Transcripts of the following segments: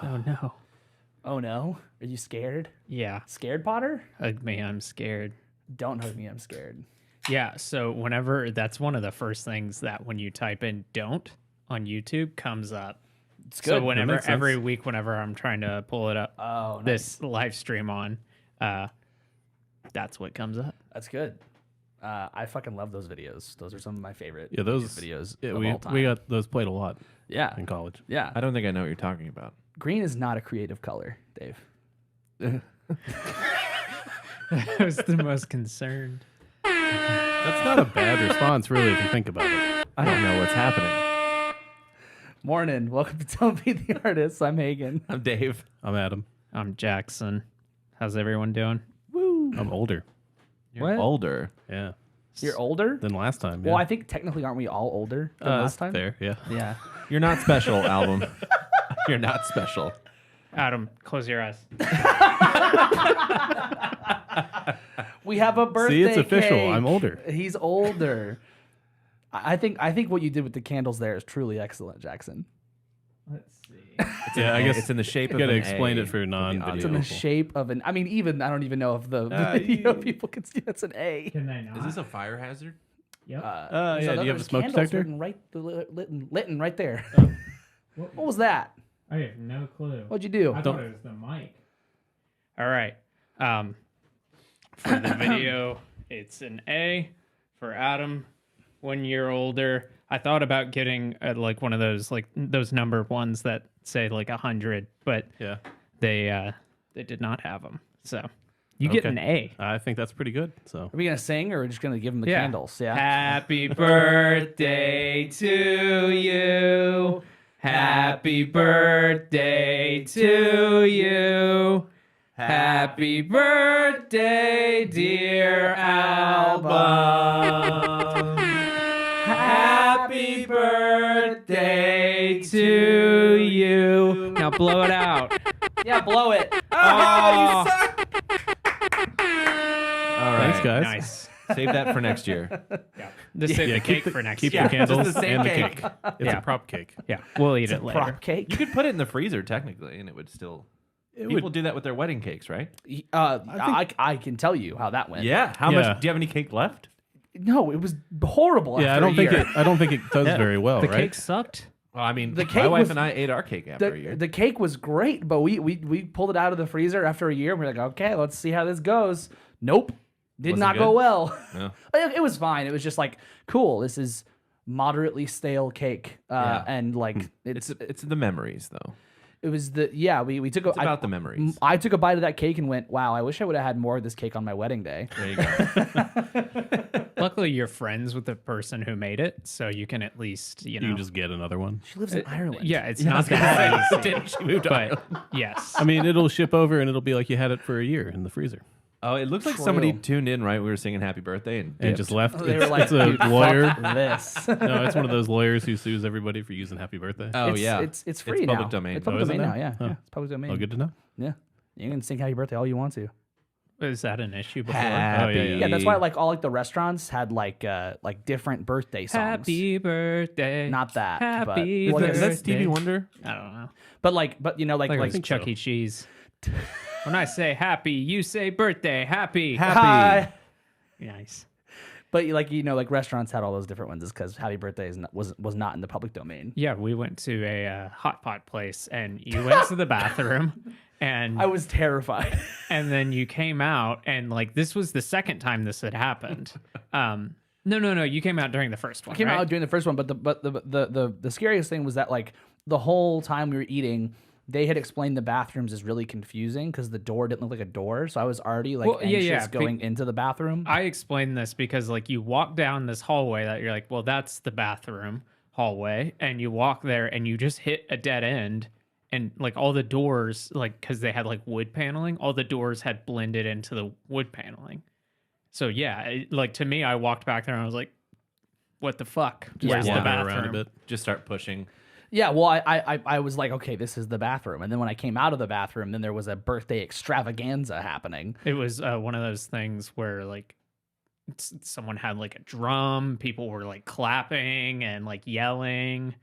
Oh no. Oh no, are you scared? Yeah. Scared, Potter? Hug me, I'm scared. Don't hug me, I'm scared. Yeah, so whenever that's one of the first things that when you type in "don't" on YouTube comes up. It's So good. whenever makes sense. every week, whenever I'm trying to pull it up, Oh, nice. this live stream on, that's what comes up. That's good. I fucking love those videos. Those are some of my favorite Yeah, those videos Yeah, of we all time. we got those played a lot yeah, in college. yeah. I don't think I know what you're talking about. Green is not a creative color, Dave. I was the most concerned. That's not a bad response, really, if you think about it. I don't know what's happening. Morning. Welcome to Don't Be the Artist. I'm Hagen. I'm Dave. I'm Adam. I'm Jackson. How's everyone doing? Woo. I'm older. You're What? older. Yeah. You're older? Than last time. Yeah. Well, I think technically aren't we all older than last time? Fair, yeah. Yeah. You're not special, album. You're not special. Adam, close your eyes. We have a birthday See, it's official. cake. I'm older. He's older. I think what you did with the candles there is truly excellent, Jackson. Let's see. Yeah, I guess it's in the shape you of gotta an explain A it for the non-video. It's in the people. shape of an. I mean, even I don't even know if the video people can see that's an A. Can they not? Is this a fire hazard? Yep. yeah, do you have a there's smoke candles detector? Lit right there. What was that? I have no clue. What'd you do? I thought it was the mic. All right. For the video, it's an A. For Adam, 1 year older. I thought about getting like one of those numbered ones that say like 100, but Yeah. they did not have them. So you get Okay. an A. I think that's pretty good. So Are we gonna sing or are we just gonna give him the candles? Yeah. Happy birthday to you. Happy birthday to you. Happy birthday, dear album. Happy birthday to you. Now blow it out. Yeah, blow it. Oh, All right. thanks, guys. nice. Save that for next year. Yeah. Just save the cake for next Keep year. the candles just the same and the cake. cake. It's Yeah. a prop cake. Yeah, we'll eat it later. Prop cake. You could put it in the freezer technically, and it would still. People do that with their wedding cakes, right? I can tell you how that went. Yeah. How Yeah. much? Do you have any cake left? No, it was horrible. Yeah, I after don't a think year. it. I don't think it does very well, The right? cake sucked. Well, I mean, The my cake wife was- and I ate our cake after a year. The cake was great, but we pulled it out of the freezer after a year. And we're like, okay, let's see how this goes. Nope, did Wasn't not good? go well. No. It was fine. It was just like, cool. This is moderately stale cake, Yeah. and like It's the memories though. it was the we took It's about the memories. I took a bite of that cake and went, wow, I wish I would have had more of this cake on my wedding day. There you go. Luckily, you're friends with the person who made it, so you can at least, You can just get another one. She lives in Ireland. Yeah, it's not that easy. Didn't she move to But yes, I mean, it'll ship over and it'll be like you had it for a year in the freezer Oh, it looks like True. somebody tuned in right. We were singing "Happy Birthday" and and dipped. just left. They It's, were like, it's a "Dude, fuck lawyer. this. No, it's one of those lawyers who sues everybody for using "Happy Birthday." Oh it's, yeah, it's free now. public domain. It's public Oh, is it domain now. now? Yeah, Oh. yeah, it's public domain. Oh, good to know. Yeah, you can sing Happy Birthday all you want to. is that an issue before? Happy. Yeah, that's why like all like the restaurants had like different birthday songs. Happy birthday. Not that. Happy but, Is that Stevie birthday. Wonder? I don't know. but you know like Like, like Chuck so. E. Cheese. When I say happy, you say birthday. Happy. hi. Nice. But like you know like restaurants had all those different ones because Happy Birthday was not in the public domain. Yeah, we went to a hot pot place, and you went to the bathroom, and I was terrified. and then you came out, and like this was the second time this had happened. No, you came out during the first one. Came right? out during the first one, but the scariest thing was that like the whole time we were eating, they had explained the bathrooms is really confusing because the door didn't look like a door, so I was already like Well, yeah, anxious yeah, going into the bathroom. I explained this because like you walk down this hallway that you're like, well, that's the bathroom hallway, and you walk there and you just hit a dead end, and like all the doors, like because they had like wood paneling, all the doors had blended into the wood paneling. So yeah, like to me, I walked back there and I was like, what the fuck? Where's the Walking bathroom? around a bit. Just start pushing. Yeah, well, I was like, okay, this is the bathroom. And then when I came out of the bathroom, then there was a birthday extravaganza happening. It was one of those things where like someone had like a drum, people were like clapping and like yelling.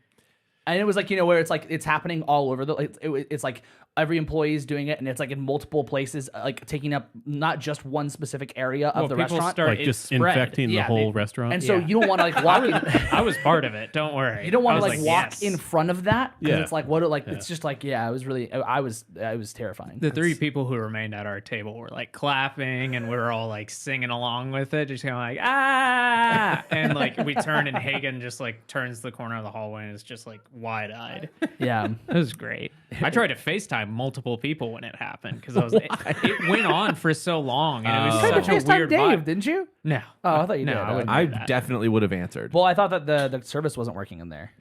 And it was like, where it's like it's happening all over it's like every employee is doing it, and it's like in multiple places, like taking up not just one specific area of the people restaurant. Like just infecting the whole restaurant. And so you don't want to like walk in. I was part of it. Don't worry. You don't want to I like was walk yes. in front of that because Yeah. it's like it's just like it was really it was terrifying. The three people who remained at our table were like clapping, and we were all like singing along with it, just kind of like ah, and like we turn, and Hagen just like turns the corner of the hallway and is just like wide-eyed. Yeah. It was great. I tried to FaceTime multiple people when it happened because it went on for so long, and it was You tried to such a FaceTime weird Dave, vibe. didn't you? No, Oh, I thought you no, did. I wouldn't I do that. definitely would have answered. Well, I thought that the service wasn't working in there.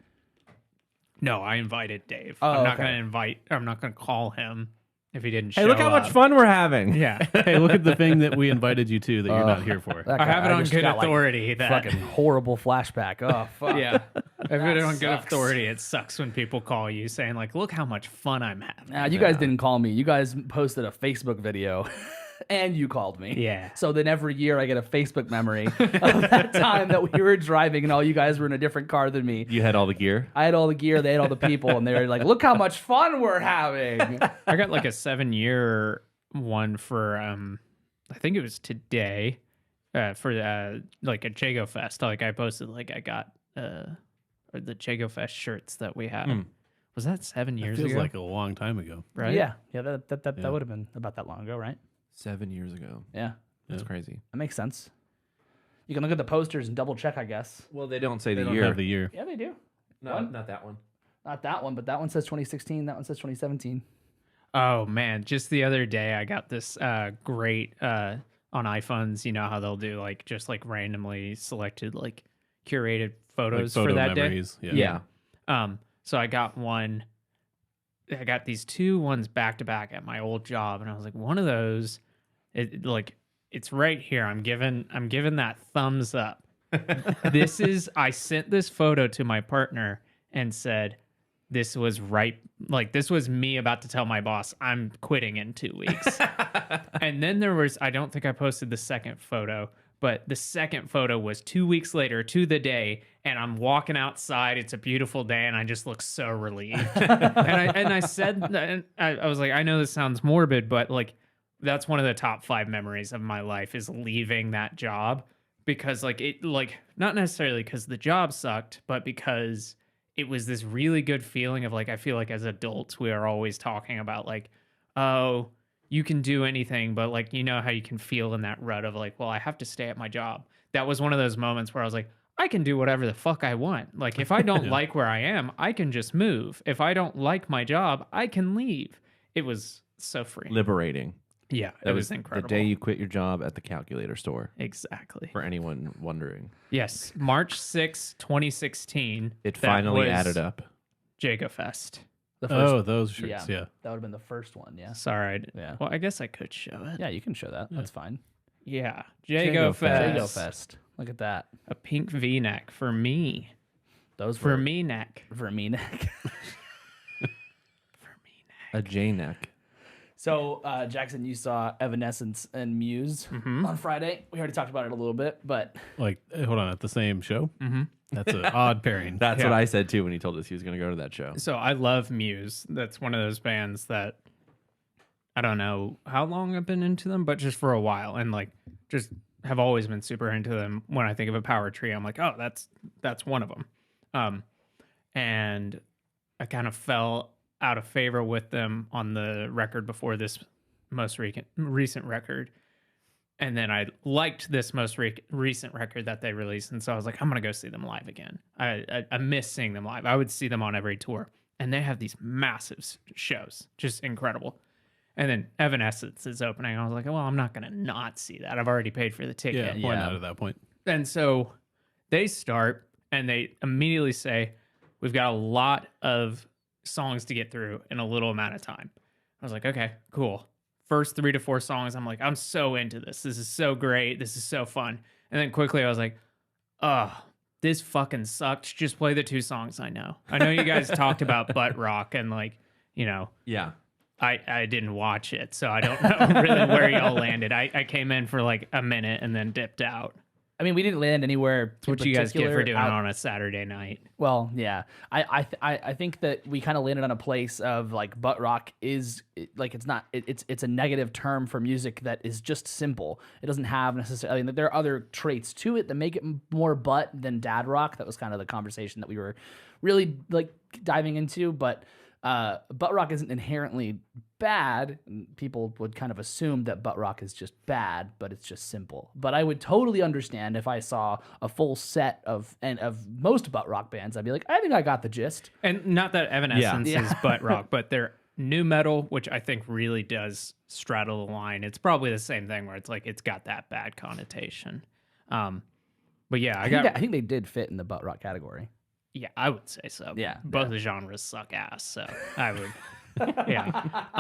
No, I invited Dave. Oh, I'm not okay. going to invite. I'm not going to call him if he didn't show Hey, look how much up. fun we're having. Yeah, Hey, look at the thing that we invited you to that you're not here for. That I guy- have it on just good got, like, authority. that fucking horrible flashback. Oh fuck. yeah, I have it on good sucks. authority. It sucks when people call you saying like, "Look how much fun I'm having." Nah, you guys didn't call me. You guys posted a Facebook video. And you called me. Yeah. So then every year I get a Facebook memory of that time that we were driving and all you guys were in a different car than me. You had all the gear. I had all the gear, they had all the people, and they were like, look how much fun we're having. I got like a 7-year one for I think it was today for like a Chago Fest. Like I posted like I got the Chago Fest shirts that we had. Was that 7 years Feels ago? like a long time ago. right? Yeah. That would have been about that long ago, right? 7 years ago. Yeah. That's crazy. That makes sense. You can look at the posters and double check, I guess. Well, they don't say They the don't year. have the year. Yeah, they do. No, not that one. Not that one, but that one says 2016. That one says 2017. Oh man, just the other day I got this great on iPhones. You know how they'll do like just like randomly selected like curated photos Like for photo that memories. day. Yeah. So I got one. I got these two ones back to back at my old job, and I was like, one of those, it's right here. I'm giving that thumbs up. I sent this photo to my partner and said, this was right. Like this was me about to tell my boss I'm quitting in 2 weeks. And then I don't think I posted the second photo, but the second photo was 2 weeks later to the day, and I'm walking outside. It's a beautiful day, and I just look so relieved. and I said, and I was like, I know this sounds morbid, but like that's one of the top 5 memories of my life is leaving that job because like it like not necessarily because the job sucked, but because it was this really good feeling of like I feel like as adults we are always talking about like, oh, you can do anything, but like, you know how you can feel in that rut of like, well, I have to stay at my job. That was one of those moments where I was like, I can do whatever the fuck I want. Like, if I don't like where I am, I can just move. If I don't like my job, I can leave. It was so free. Liberating. Yeah, That it was incredible. The day you quit your job at the calculator store. Exactly. For anyone wondering, Yes, March 6, 2016. it that finally was added up. Jago Fest. The first, Oh, those shirts. Yeah. that would have been the first one. Yeah. Sorry. Yeah. Well, I guess I could show it. Yeah, you can show that. That's fine. Yeah. Jago Jago Fest. Fest. Jago Fest. Look at that. A pink V-neck for me. Those For were me neck. for me neck. A J neck. So, Jackson, you saw Evanescence and Muse on Friday. We already talked about it a little bit, but Like, hold on, at the same show? Mm-hmm. That's an odd pairing. That's what I said too when he told us he was going to go to that show. So I love Muse. That's one of those bands that I don't know how long I've been into them, but just for a while, and like just have always been super into them. When I think of a power trio, I'm like, oh, that's one of them. And I kind of fell out of favor with them on the record before this most recent record. And then I liked this most recent record that they released. And so I was like, I'm going to go see them live again. I miss seeing them live. I would see them on every tour. And they have these massive shows, just incredible. And then Evanescence is opening. I was like, well, I'm not going to not see that. I've already paid for the ticket. Yeah, why not at that point? And so they start and they immediately say, we've got a lot of songs to get through in a little amount of time. I was like, okay, cool. First 3 to 4 songs, I'm like, I'm so into this. This is so great. This is so fun. And then quickly I was like, oh, this fucking sucked. Just play the 2 songs I know. I know you guys talked about butt rock and like, you know, Yeah. I didn't watch it, so I don't know really where y'all landed. I came in for like a minute and then dipped out. I mean, we didn't land anywhere. It's what you guys get for doing it on a Saturday night. Well, yeah, I think that we kind of landed on a place of like butt rock is like it's a negative term for music that is just simple. It doesn't have necessarily. I mean, there are other traits to it that make it more butt than dad rock. That was kind of the conversation that we were really like diving into, but. Butt rock isn't inherently bad. People would kind of assume that butt rock is just bad, but it's just simple. But I would totally understand if I saw a full set of most butt rock bands. I'd be like, I think I got the gist. And not that Evanescence Yeah. is butt rock, but they're new metal, which I think really does straddle the line. It's probably the same thing where it's like it's got that bad connotation. But yeah, I think they did fit in the butt rock category. Yeah, I would say so. Yeah, both the genres suck ass, so I would. Yeah.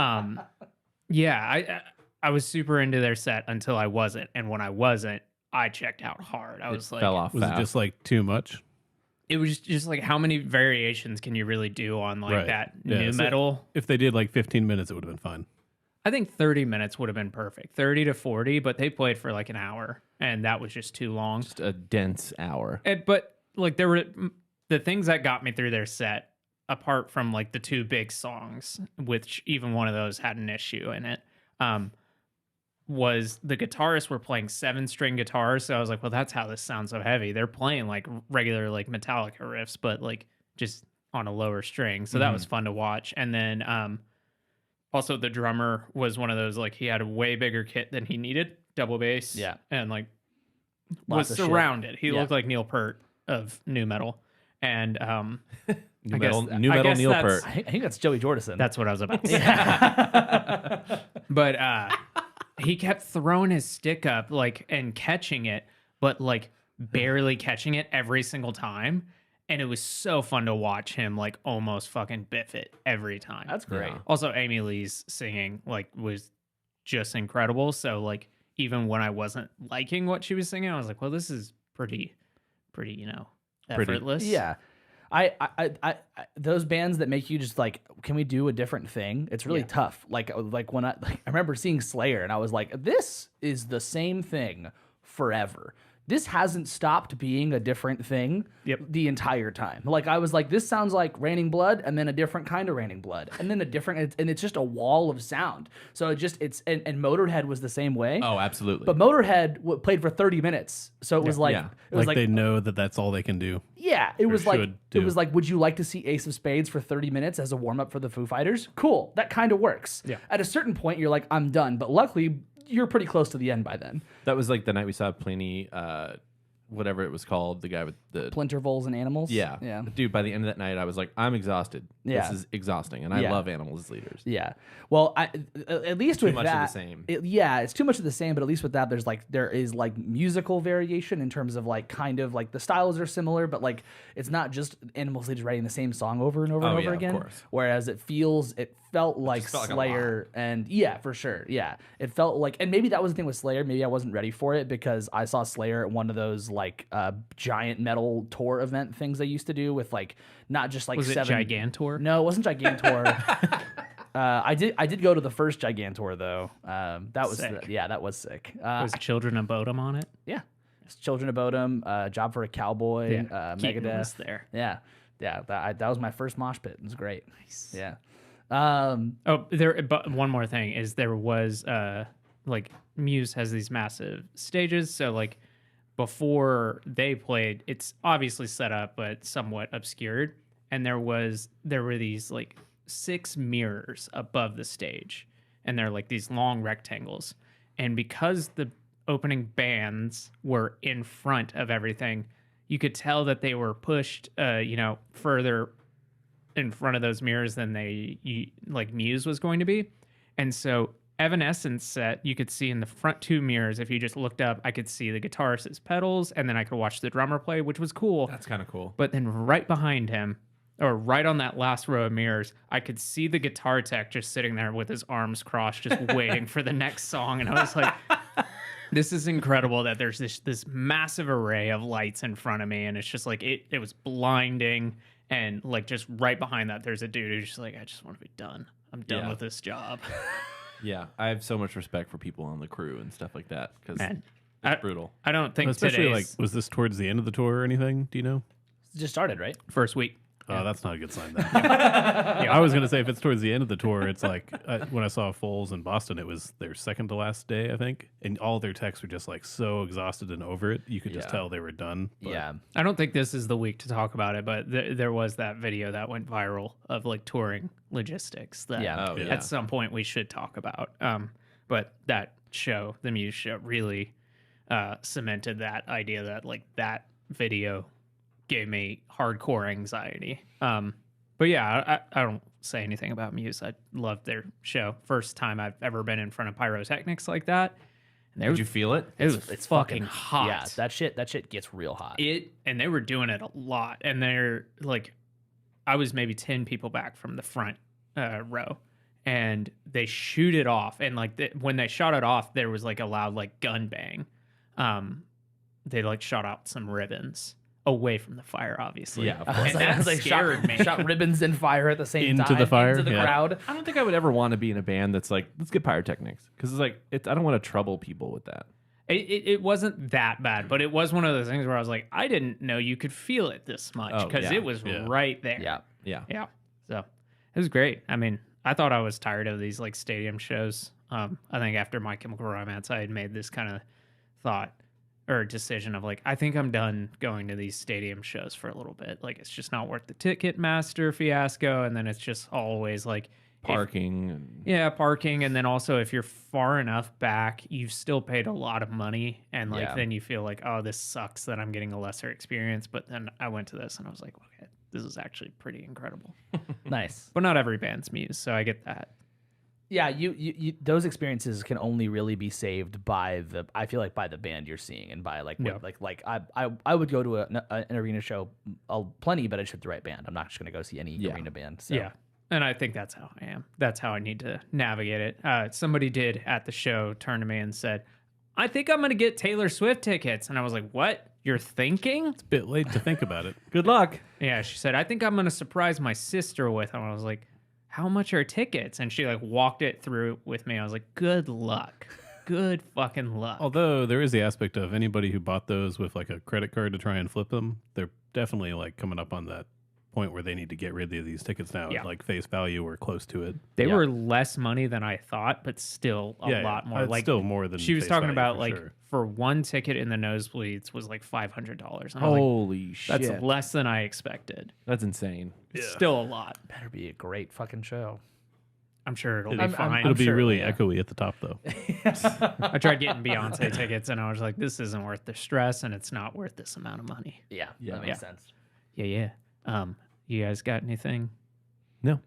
I was super into their set until I wasn't, and when I wasn't, I checked out hard. I was like, fell off. Was it just like too much? It was just like, how many variations can you really do on like Right. that Yeah, new so metal? If they did like 15 minutes, it would have been fine. I think 30 minutes would have been perfect, 30 to 40, but they played for like an hour, and that was just too long. Just a dense hour. But like there were the things that got me through their set, apart from like the two big songs, which even one of those had an issue in it, was the guitarists were playing 7-string guitars. So I was like, well, that's how this sounds so heavy. They're playing like regular like Metallica riffs, but like just on a lower string. So that was fun to watch. And then also the drummer was one of those, like he had a way bigger kit than he needed, double bass. Yeah. And like Lots was of shit. surrounded. He Yeah. looked like Neil Peart of new metal. And New I metal, guess- new I metal guess Neil that's- Peart. I think that's Joey Jordison. that's what I was about to say. But he kept throwing his stick up like and catching it, but like barely catching it every single time. And it was so fun to watch him like almost fucking biff it every time. That's great. Yeah. Also, Amy Lee's singing like was just incredible. So like even when I wasn't liking what she was singing, I was like, well, this is pretty, effortless. Yeah. I those bands that make you just like, can we do a different thing? It's really tough. Like when I remember seeing Slayer and I was like, this is the same thing forever. This hasn't stopped being a different thing the entire time. Like I was like, this sounds like Raining Blood, and then a different kind of Raining Blood, and then a different, and it's just a wall of sound. So and Motorhead was the same way. Oh, absolutely. But Motorhead played for 30 minutes, so it was like Yeah. it was like they know that that's all they can do. yeah, it was like should it do. was like, would you like to see Ace of Spades for 30 minutes as a warm up for the Foo Fighters? Cool, that kind of works. Yeah. At a certain point, you're like, I'm done. But luckily, you're pretty close to the end by then. That was like the night we saw Pliny, whatever it was called, the guy with the Plintervols and Animals. yeah. yeah, Dude, by the end of that night, I was like, I'm exhausted. Yeah. This is exhausting, and I Yeah. love animals as leaders. yeah. Well, at least with much of the that, same. It's too much of the same. But at least with that, there is like musical variation in terms of like kind of like the styles are similar, but like it's not just Animals leaders writing the same song over and over and Oh, over yeah, of again. course. Whereas it felt like felt like a Slayer, and yeah, for sure, yeah, it felt like, and maybe that was the thing with Slayer. Maybe I wasn't ready for it because I saw Slayer at one of those like giant metal tour event things they used to do with like not just like Was it Gigantor? No, it wasn't Gigantor. I did go to the first Gigantor though. That was Sick. that was sick. Was Children of Bodom on it? Yeah, it's Children of Bodom, Job for a Cowboy, Keaton Megadeth. was there. Yeah, that was my first mosh pit. It was great. Nice. Yeah. Oh, but one more thing is there was like Muse has these massive stages, so like before they played, it's obviously set up but somewhat obscured, and there were these like 6 mirrors above the stage, and they're like these long rectangles, and because the opening bands were in front of everything, you could tell that they were pushed further in front of those mirrors than like Muse was going to be. And so Evanescence set, you could see in the front 2 mirrors, if you just looked up, I could see the guitarist's pedals, and then I could watch the drummer play, which was cool. That's kind of cool. But then right behind him, or right on that last row of mirrors, I could see the guitar tech just sitting there with his arms crossed, just waiting for the next song. And I was like, this is incredible that there's this massive array of lights in front of me. And it's just like, it was blinding. And like just right behind that, there's a dude who's just like, I just want to be done. I'm done Yeah. with this job. Yeah, I have so much respect for people on the crew and stuff like that because Man. I- brutal. I don't think Especially like, today's was this towards the end of the tour or anything? Do you know? It just started, right? first week. Oh, that's not a good sign then. I was going to say if it's towards the end of the tour, it's like when I saw Foles in Boston, it was their second to last day, I think. And all their texts were just like so exhausted and over it. You could just tell they were done. But Yeah. I don't think this is the week to talk about it, but there was that video that went viral of like touring logistics that Yeah. Oh, yeah. at some point we should talk about. But that show, the Muse show, really cemented that idea that like that video gave me hardcore anxiety. But yeah, I don't say anything about Muse. I loved their show. First time I've ever been in front of pyrotechnics like that. And Did you feel it? It was It's fucking hot. Yeah, that shit gets real hot. And they were doing it a lot. And they're like, I was maybe 10 people back from the front row, and they shoot it off. And like when they shot it off, there was like a loud like gun bang. They like shot out some ribbons away from the fire, obviously. Yeah, of I course. was And like, that scared me. shot ribbons and fire at the same Into time the fire? into the Yeah. crowd. I don't think I would ever want to be in a band that's like, let's get pyrotechnics, because it's like I don't want to trouble people with that. It wasn't that bad, but it was one of those things where I was like, I didn't know you could feel it this much Oh, because yeah. it was Yeah. right there. Yeah. Yeah. Yeah. So it was great. I mean, I thought I was tired of these like stadium shows. I think after My Chemical Romance, I had made this kind of thought or decision of like, I think I'm done going to these stadium shows for a little bit. Like, it's just not worth the Ticketmaster fiasco. And then it's just always like Parking. And parking. And then also if you're far enough back, you've still paid a lot of money. And like, Yeah. then you feel like, oh, this sucks that I'm getting a lesser experience. But then I went to this and I was like, okay, this is actually pretty incredible. Nice. But not every band's Muse, so I get that. Yeah, you those experiences can only really be saved by I feel like by the band you're seeing and by like Yeah. like I would go to an arena show plenty, but I should the right band. I'm not just gonna go see any arena band. So. Yeah. And I think that's how I am. That's how I need to navigate it. Somebody did at the show turn to me and said, I think I'm going to get Taylor Swift tickets. And I was like, what? You're thinking? It's a bit late to think about it. good luck. Yeah. She said, I think I'm going to surprise my sister with them. I was like, how much are tickets? And she like walked it through with me. I was like, good luck. Good fucking luck. Although there is the aspect of anybody who bought those with like a credit card to try and flip them, they're definitely like coming up on that point where they need to get rid of these tickets now Yeah. at like face value or close to it. They Yeah. were less money than I thought, but still a lot more. It's Like still more than she was face talking value, about for like sure. for one ticket in the nosebleeds was like $500. And I was like, Holy shit. that's less than I expected. That's insane. It's still a lot. Better be a great fucking show. I'm sure it'll be It'll, fine. it'll be sure, really yeah. echoey at the top though. I tried getting Beyonce tickets and I was like, this isn't worth the stress and it's not worth this amount of money. Yeah, Yeah. that makes sense. Yeah. You guys got anything? No.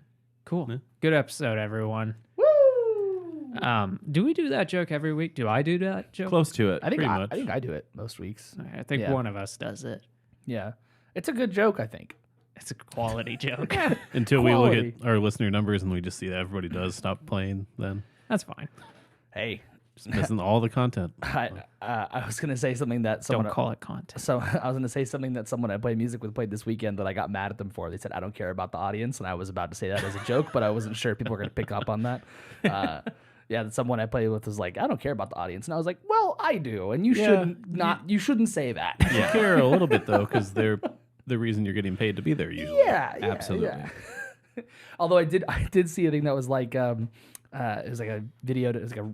Cool. Yeah. Good episode, everyone. Woo! Do we do that joke every week? Do I do that joke? Close to it. I think Pretty I much. think I do it most weeks. I think Yeah. one of us does it. Yeah, it's a good joke. I think. It's a quality joke. Until we look Quality. at our listener numbers and we just see that everybody does stop playing, then That's fine. Hey, just missing all the content. I was gonna say something that someone Don't call it content. So I was going to say something that someone I play music with played this weekend that I got mad at them for. They said, I don't care about the audience. And I was about to say that as a joke, but I wasn't sure if people were going to pick up on that. Yeah, that someone I played with was like, I don't care about the audience. And I was like, well, I do. And you shouldn't say that. You care a little bit though, because they're the reason you're getting paid to be there usually. Yeah, Absolutely. yeah. Although I did see a thing that was like, it was like a video, it was like a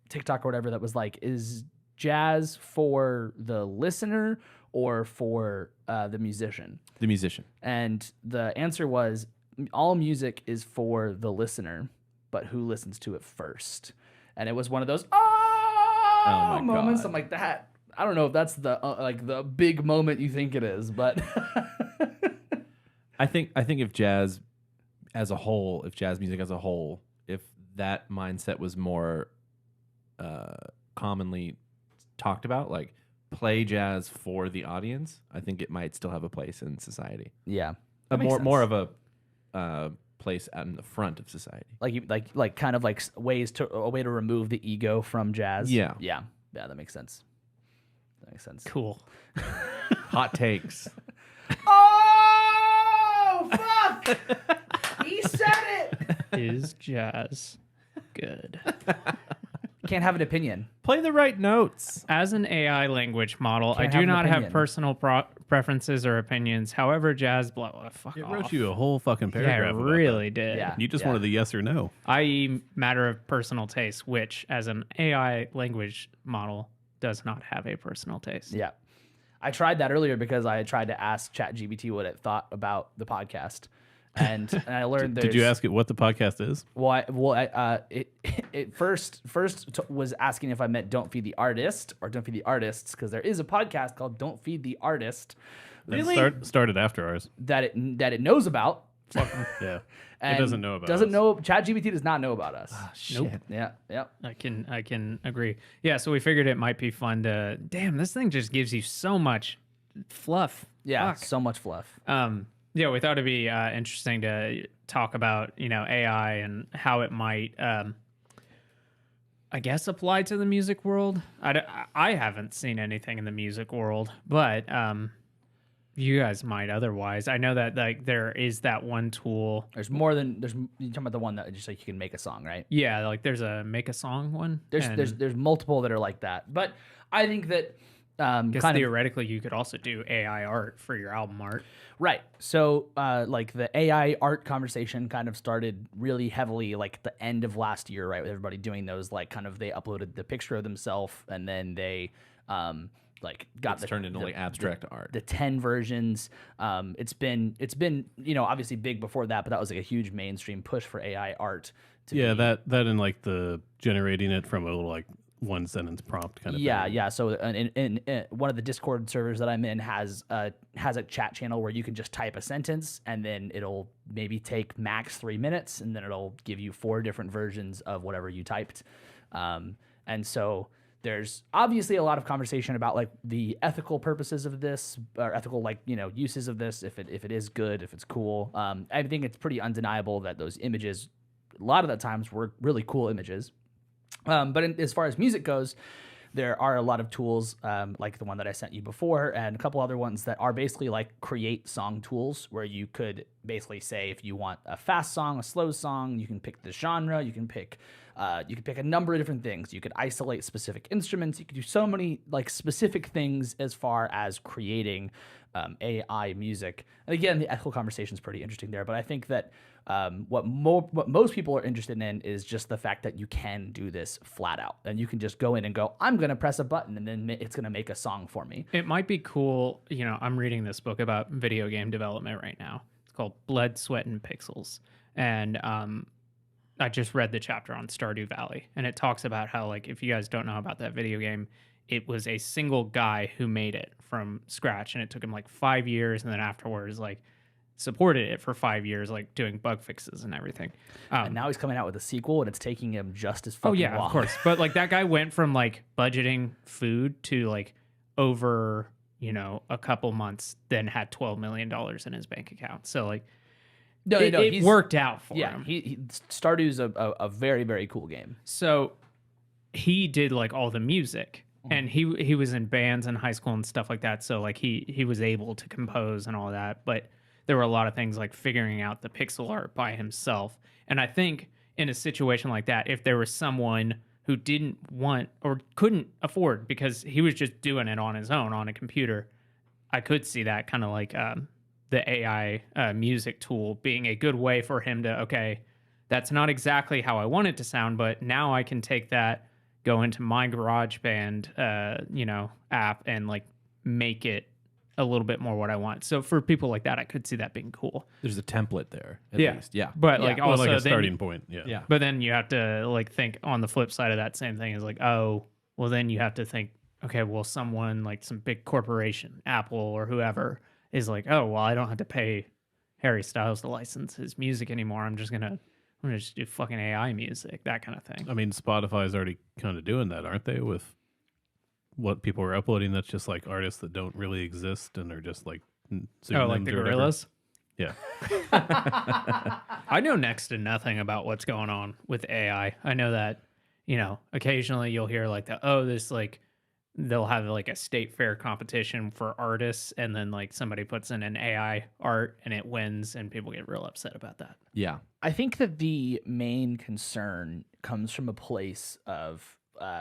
TikTok or whatever that was like, is jazz for the listener or for the musician? The musician. And the answer was all music is for the listener, but who listens to it first? And it was one of those my moments. God. I'm like that. I don't know if that's the like the big moment you think it is, but I think if jazz as a whole, if jazz music as a whole, if that mindset was more commonly talked about, like play jazz for the audience, I think it might still have a place in society. yeah, More of a place out in the front of society. like kind of like a way to remove the ego from jazz. Yeah. yeah, that makes sense. That makes sense. Cool. Hot takes. Oh fuck! He said it. Is jazz good? Can't have an opinion. Play the right notes. As an AI language model, I Can't do have an not have opinion. personal preferences or opinions. However, Jazz, fuck It off. wrote you a whole fucking Yeah, paragraph. it about really that. did. Yeah. You just wanted the yes or no. I.e., matter of personal taste, which, as an AI language model, does not have a personal taste. Yeah. I tried that earlier because I tried to ask ChatGPT what it thought about the podcast. And I learned Did you ask it what the podcast is? It first was asking if I meant Don't Feed the Artist or Don't Feed the Artists, because there is a podcast called Don't Feed the Artist. Started after ours. That it knows about. Yeah. And It doesn't know about doesn't us. know ChatGPT does not know about us. Nope. Yeah. I can agree. Yeah, so we figured it might be fun to. Damn, this thing just gives you so much fluff. Yeah. Fuck. So much fluff. Yeah, we thought it'd be interesting to talk about AI and how it might, I guess, apply to the music world. I haven't seen anything in the music world, but you guys might otherwise. I know that like there is that one tool. You're talking about the one that just like you can make a song, right? Yeah, like there's a make a song one. There's multiple that are like that, but I think that Because kind of theoretically, you could also do AI art for your album art. right. So like the AI art conversation kind of started really heavily like at the end of last year, right? With everybody doing those like kind of they uploaded the picture of themselves and then they like got Turned into like abstract art. the 10 versions. It's been obviously big before that, but that was like a huge mainstream push for AI art. Yeah, that and like the generating it from a little like one sentence prompt kind of thing. Yeah. So in one of the Discord servers that I'm in has a chat channel where you can just type a sentence and then it'll maybe take max 3 minutes and then it'll give you 4 different versions of whatever you typed. And so there's obviously a lot of conversation about like the ethical purposes of this or ethical uses of this, if it is good, if it's cool. I think it's pretty undeniable that those images a lot of the times were really cool images. But as far as music goes, there are a lot of tools like the one that I sent you before and a couple other ones that are basically like create song tools where you could basically say if you want a fast song, a slow song, you can pick the genre, you can pick a number of different things. You could isolate specific instruments. You could do so many like specific things as far as creating AI music. And again, the ethical conversation is pretty interesting there. But I think that what most people are interested in is just the fact that you can do this flat out, and you can just go in and go, I'm going to press a button, and then it's going to make a song for me. It might be cool. I'm reading this book about video game development right now. It's called Blood, Sweat, and Pixels. And I just read the chapter on Stardew Valley, and it talks about how, like, if you guys don't know about that video game, it was a single guy who made it from scratch, and it took him like 5 years, and then afterwards, like, supported it for 5 years, like doing bug fixes and everything. And now he's coming out with a sequel, and it's taking him just as fucking Oh yeah, long. of course. But like that guy went from like budgeting food to like over, a couple months, then had $12 million in his bank account. So like, it worked out for him. He Stardew's a very, very cool game. So he did like all the music, and he was in bands in high school and stuff like that. So like he was able to compose and all that, but there were a lot of things like figuring out the pixel art by himself. And I think in a situation like that, if there was someone who didn't want or couldn't afford because he was just doing it on his own on a computer, I could see that kind of like the AI music tool being a good way for him to, okay, that's not exactly how I want it to sound, but now I can take that, go into my GarageBand, app and like make it a little bit more what I want. So for people like that, I could see that being cool. There's a template there, at least. Yeah. But like Well, also like a then- starting point. Yeah. Yeah. But then you have to like think on the flip side of that same thing is like, oh, well then you have to think, okay, well someone like some big corporation, Apple or whoever is like, oh, well I don't have to pay Harry Styles to license his music anymore. I'm gonna just do fucking AI music, that kind of thing. I mean, Spotify's already kind of doing that, aren't they? With what people are uploading, that's just like artists that don't really exist and are just like Oh, like pseudonyms the or whatever. gorillas? Yeah. I know next to nothing about what's going on with AI. I know that, occasionally you'll hear like this like they'll have like a state fair competition for artists and then like somebody puts in an AI art and it wins and people get real upset about that. Yeah. I think that the main concern comes from a place of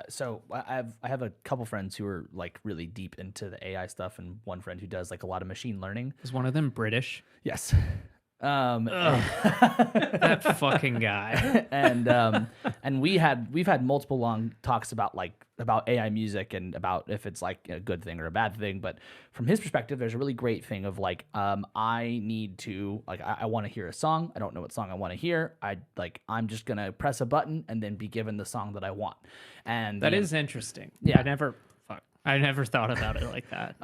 So I have a couple friends who are like really deep into the AI stuff, and one friend who does like a lot of machine learning. Is one of them British? Yes. That fucking guy. And we've had multiple long talks about AI music and about if it's like a good thing or a bad thing. But from his perspective, there's a really great thing of like, I need to I want to hear a song. I don't know what song I want to hear. I'm just gonna press a button and then be given the song that I want. And That is interesting. Yeah. I never thought about it like that.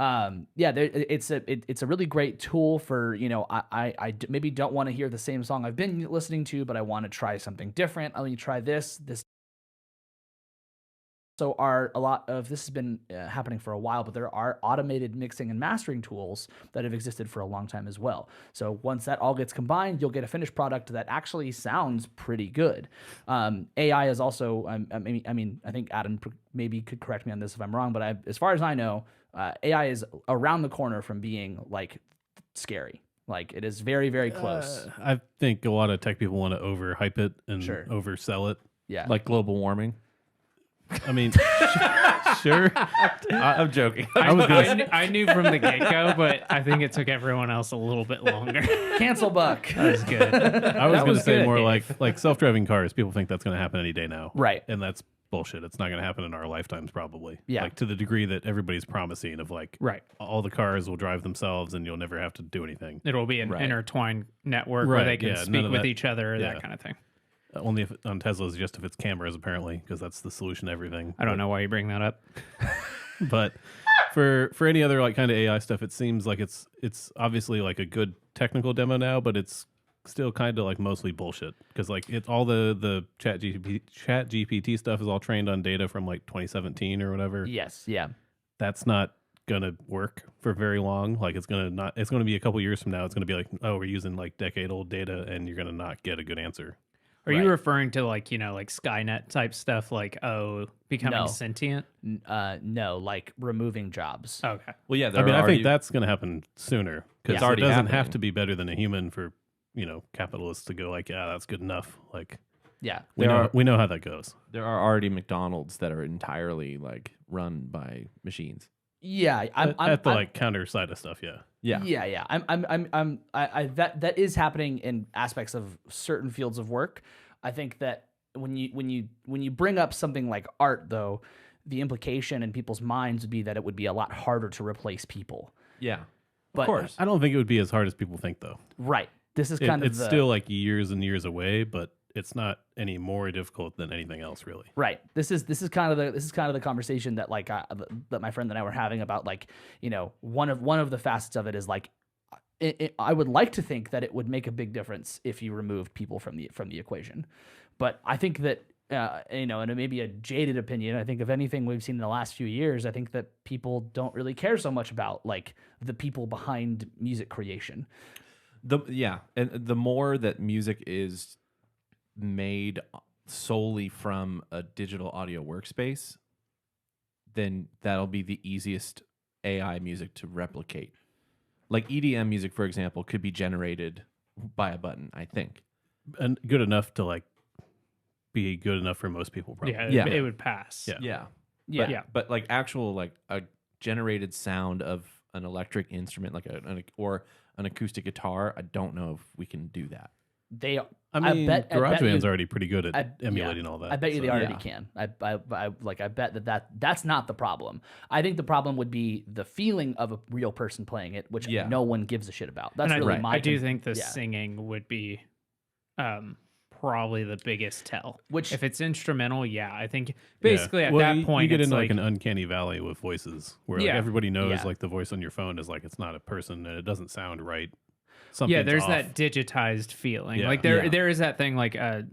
it's a really great tool for, I maybe don't want to hear the same song I've been listening to, but I want to try something different. Let me try this. So a lot of this has been happening for a while, but there are automated mixing and mastering tools that have existed for a long time as well. So once that all gets combined, you'll get a finished product that actually sounds pretty good. AI is also, I think Adam maybe could correct me on this if I'm wrong, but as far as I know, AI is around the corner from being like scary. Like it is very, very close. I think a lot of tech people want to overhype it and Sure. oversell it. Yeah. Like global warming. I mean, sure. I'm joking. I knew from the get-go, but I think it took everyone else a little bit longer. Cancel Buck. That was good. I was going to say good, more Dave. like self-driving cars. People think that's going to happen any day now. Right. And that's bullshit. It's not going to happen in our lifetimes probably. Yeah. Like to the degree that everybody's promising of like Right. all the cars will drive themselves and you'll never have to do anything. It'll be an Right. intertwined network where Right, they can yeah, none speak of with that- each other, yeah. that kind of thing. Only if on Teslas, just if it's cameras apparently, because that's the solution to everything. I don't know why you bring that up. But for any other like kind of AI stuff, it seems like it's obviously like a good technical demo now, but it's still kind of like mostly bullshit because like it's all the chat GPT stuff is all trained on data from like 2017 or whatever. Yes. Yeah. That's not gonna work for very long. Like it's gonna be a couple years from now. It's gonna be like, oh, we're using like decade old data, and you're gonna not get a good answer. Are Right. you referring to like Skynet type stuff, like becoming No. sentient? No, like removing jobs. Okay. Well, yeah. I mean, I think that's gonna happen sooner because It's it already doesn't have happening. to be better than a human for capitalists to go like, yeah, that's good enough. Like Yeah. we know how that goes. there are already McDonald's that are entirely like run by machines. Yeah. At the like counter side of stuff, yeah. Yeah. Yeah. That is happening in aspects of certain fields of work. I think that when you bring up something like art, though, the implication in people's minds would be that it would be a lot harder to replace people. Yeah. But Of course. I don't think it would be as hard as people think, though. right. This is kind of It's still like years and years away, but it's not any more difficult than anything else, really. right. This is kind of the conversation that that my friend and I were having about one of the facets of it is like I would like to think that it would make a big difference if you removed people from the equation, but I think that and it may be a jaded opinion. I think if anything we've seen in the last few years, I think that people don't really care so much about like the people behind music creation. And the more that music is made solely from a digital audio workspace, then that'll be the easiest AI music to replicate. Like EDM music, for example, could be generated by a button, I think. And good enough to like be good enough for most people, probably. Yeah, Yeah. It would pass. Yeah. Yeah. Yeah. But, Yeah. but like actual like a generated sound of an electric instrument like or an acoustic guitar, I don't know if we can do that. I mean, bet GarageBand's you- already pretty good at I- emulating all that. I bet you so- they already yeah. can. I bet that's not the problem. I think the problem would be the feeling of a real person playing it, which Yeah. no one gives a shit about. That's And really right. my. I do con- think the yeah. singing would be probably the biggest tell. Which- if it's instrumental, yeah, I think Yeah. basically at Well, that you point get it's into like like an uncanny valley with voices where like, Yeah. everybody knows Yeah. like the voice on your phone is like it's not a person and it doesn't sound right. yeah, Something's there's off. that digitized feeling. Yeah. Like there is that thing like I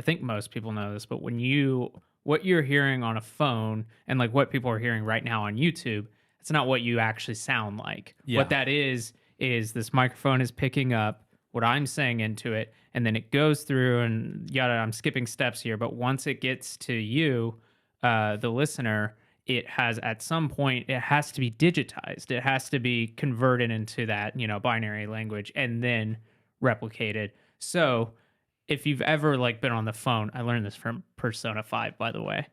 think most people know this, but what you're hearing on a phone and like what people are hearing right now on YouTube, it's not what you actually sound like. Yeah. What that is this microphone is picking up what I'm saying into it, and then it goes through and yada. I'm skipping steps here, but once it gets to you, the listener, it has at some point it has to be digitized. It has to be converted into that binary language and then replicated. So if you've ever like been on the phone, I learned this from Persona 5, by the way.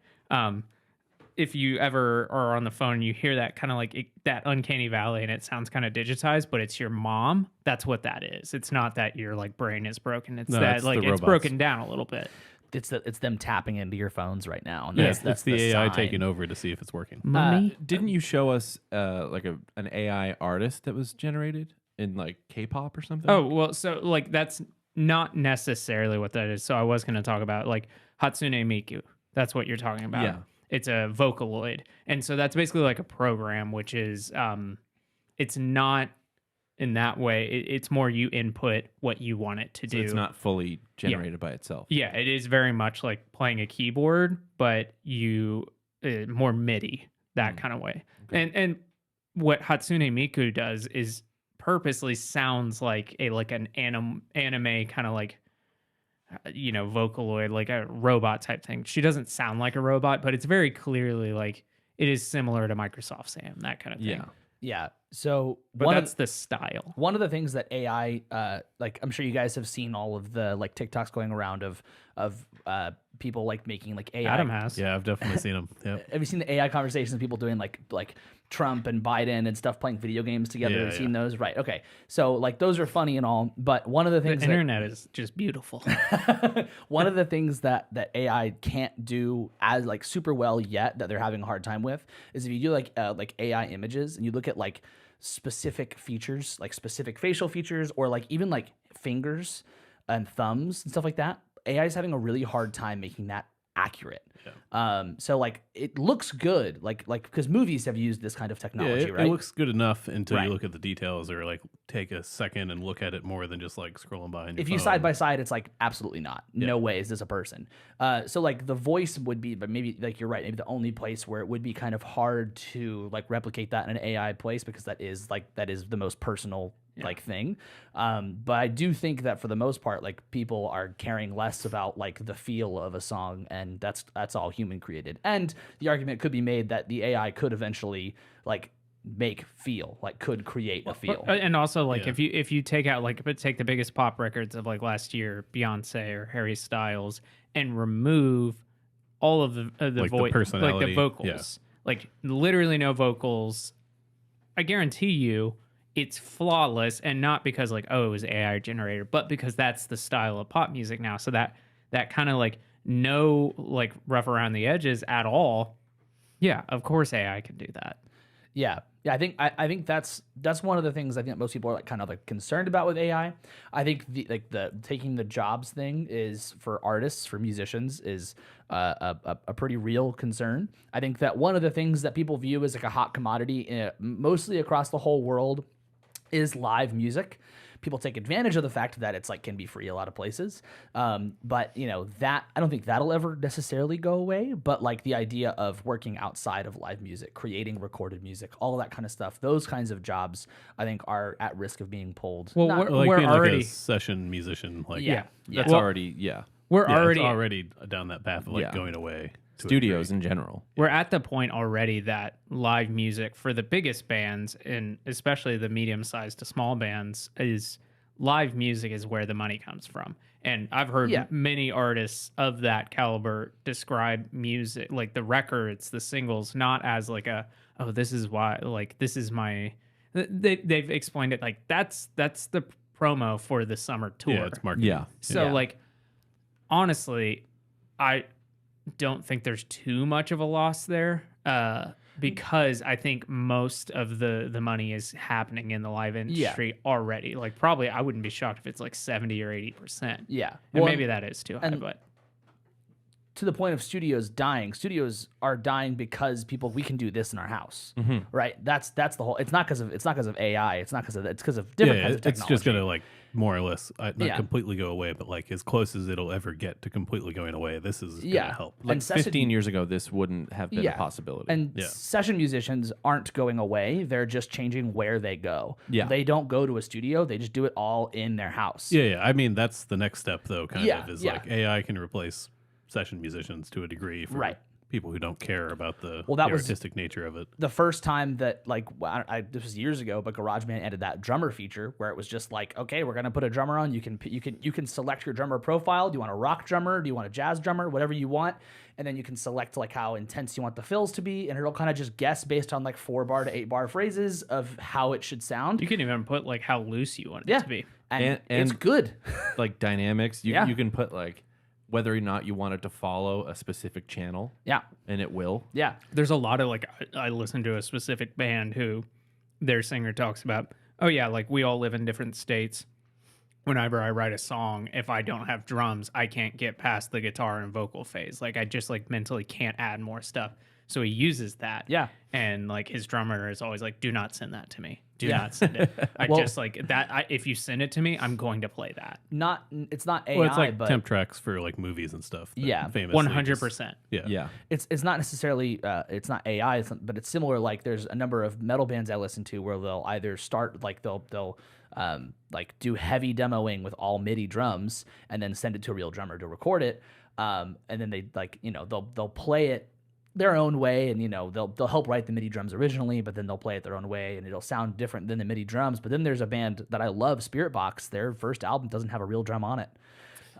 if you ever are on the phone, you hear that kind of like that uncanny valley and it sounds kind of digitized, but it's your mom. That's what that is. It's not that your like brain is broken. It's No, that it's like the it's robots. broken down a little bit. It's them tapping into your phones right now. And Yeah, that's it's the AI sign. taking over to see if it's working. Mommy? Didn't you show us like an AI artist that was generated in like K-pop or something? Oh, well, so like that's not necessarily what that is. So I was going to talk about like Hatsune Miku. That's what you're talking about. Yeah. It's a Vocaloid. And so that's basically like a program, which is it's not in that way. It's more you input what you want it to so do. it's not fully generated by itself. Yeah, it is very much like playing a keyboard, but you more MIDI, that kind of way. Okay. And what Hatsune Miku does is purposely sounds like an anime kind of like Vocaloid, like a robot type thing. She doesn't sound like a robot, but it's very clearly like it is similar to Microsoft Sam, that kind of thing. Yeah. So But that's the style. one of the things that AI, like I'm sure you guys have seen all of the like TikToks going around of people like making like AI. Adam has. Yeah, I've definitely seen them. Yep. Have you seen the AI conversations of people doing like Trump and Biden and stuff playing video games together? Yeah, Have you seen those? Right. Okay. So like those are funny and all, but one of the The things internet is just beautiful. one of the things that AI can't do as like super well yet that they're having a hard time with is if you do like AI images and you look at like specific features, like specific facial features or like even like fingers and thumbs and stuff like that, AI is having a really hard time making that accurate. So like it looks good, like because movies have used this kind of Yeah, technology, it right? looks good enough until Right. you look at the details or like take a second and look at it more than just like scrolling by. On your If you phone. side by side, it's like absolutely not. No way is this a person. So like the voice would be, but maybe like you're right. Maybe the only place where it would be kind of hard to like replicate that in an AI place because that is the most personal like thing. But I do think that for the most part, like people are caring less about like the feel of a song, and that's all human created. And the argument could be made that the AI could eventually like could create a feel. And also, like, Yeah. if you take out take the biggest pop records of like last year, Beyonce or Harry Styles, and remove all of the Like the voice, like personality, the vocals, like literally no vocals, I guarantee you it's flawless, and not because like it was AI generated, but because that's the style of pop music now. So that kind of like no like rough around the edges at all. Yeah, of course AI can do that. Yeah. I think that's one of the things I think most people are like kind of like concerned about with AI. I think the taking the jobs thing is for artists, for musicians, is a pretty real concern. I think that one of the things that people view as like a hot commodity, mostly across the whole world, is live music. People take advantage of the fact that it's like can be free a lot of places, but that I don't think that'll ever necessarily go away. But like the idea of working outside of live music, creating recorded music, all of that kind of stuff, those kinds of jobs I think are at risk of being pulled. Well, Not- like we're being already like a session musician. Like yeah. That's Well, already we're yeah, already it's already down that path of like Yeah. going away. to a studios degree. in general. We're at the point already that live music for the biggest bands, and especially the medium-sized to small bands, is live music is where the money comes from. And I've heard Yeah. many artists of that caliber describe music, like the records, the singles, not as like this is why, like this is my. They've explained it like that's the promo for the summer tour. Yeah, it's marketing. Yeah. So Yeah. like honestly, I don't think there's too much of a loss there because I think most of the money is happening in the live industry already. Like probably I wouldn't be shocked if it's like 70 or 80%. Yeah. And Well, maybe that is too high, and- but to the point of studios dying. Studios are dying because we can do this in our house, right? That's the whole. It's not because of AI. It's because of different kinds of technology. it's just gonna like more or less not Yeah. completely go away, but like as close as it'll ever get to completely going away. This is gonna help. And session- 15 years ago, this wouldn't have been a possibility. And Yeah. session musicians aren't going away. They're just changing where they go. Yeah. They don't go to a studio. They just do it all in their house. Yeah. I mean, that's the next step though. Kind Yeah, of is yeah. like AI can replace session musicians to a degree for Right. people who don't care about the, Well, that the was- artistic nature of it. The first time that like this was years ago, but GarageBand added that drummer feature where it was just like, okay, we're gonna put a drummer on. You can select your drummer profile. Do you want a rock drummer? Do you want a jazz drummer? Whatever you want, and then you can select like how intense you want the fills to be, and it'll kind of just guess based on like 4-bar to 8-bar phrases of how it should sound. You can even put like how loose you want it Yeah. to be. and And- it's good. Like dynamics, you Yeah. you can put like whether or not you want it to follow a specific channel, Yeah, and it will. yeah, There's a lot of like I listen to a specific band who their singer talks about, oh yeah, like we all live in different states. Whenever I write a song, if I don't have drums, I can't get past the guitar and vocal phase. Like I just like mentally can't add more stuff. So he uses that. Yeah. And like his drummer is always like, do not send that to me. Do Yeah. not send it. I Well- just like that. If you send it to me, I'm going to play that. it's not AI, Well, it's like but temp tracks for like movies and stuff. that Yeah. famously 100%. just- Yeah. Yeah. it's not necessarily it's not AI, but it's similar. Like there's a number of metal bands I listen to where they'll either start like they'll like do heavy demoing with all MIDI drums and then send it to a real drummer to record it, and then they like they'll play it their own way, and they'll help write the MIDI drums originally, but then they'll play it their own way, and it'll sound different than the MIDI drums. But then there's a band that I love, Spirit Box. Their first album doesn't have a real drum on it.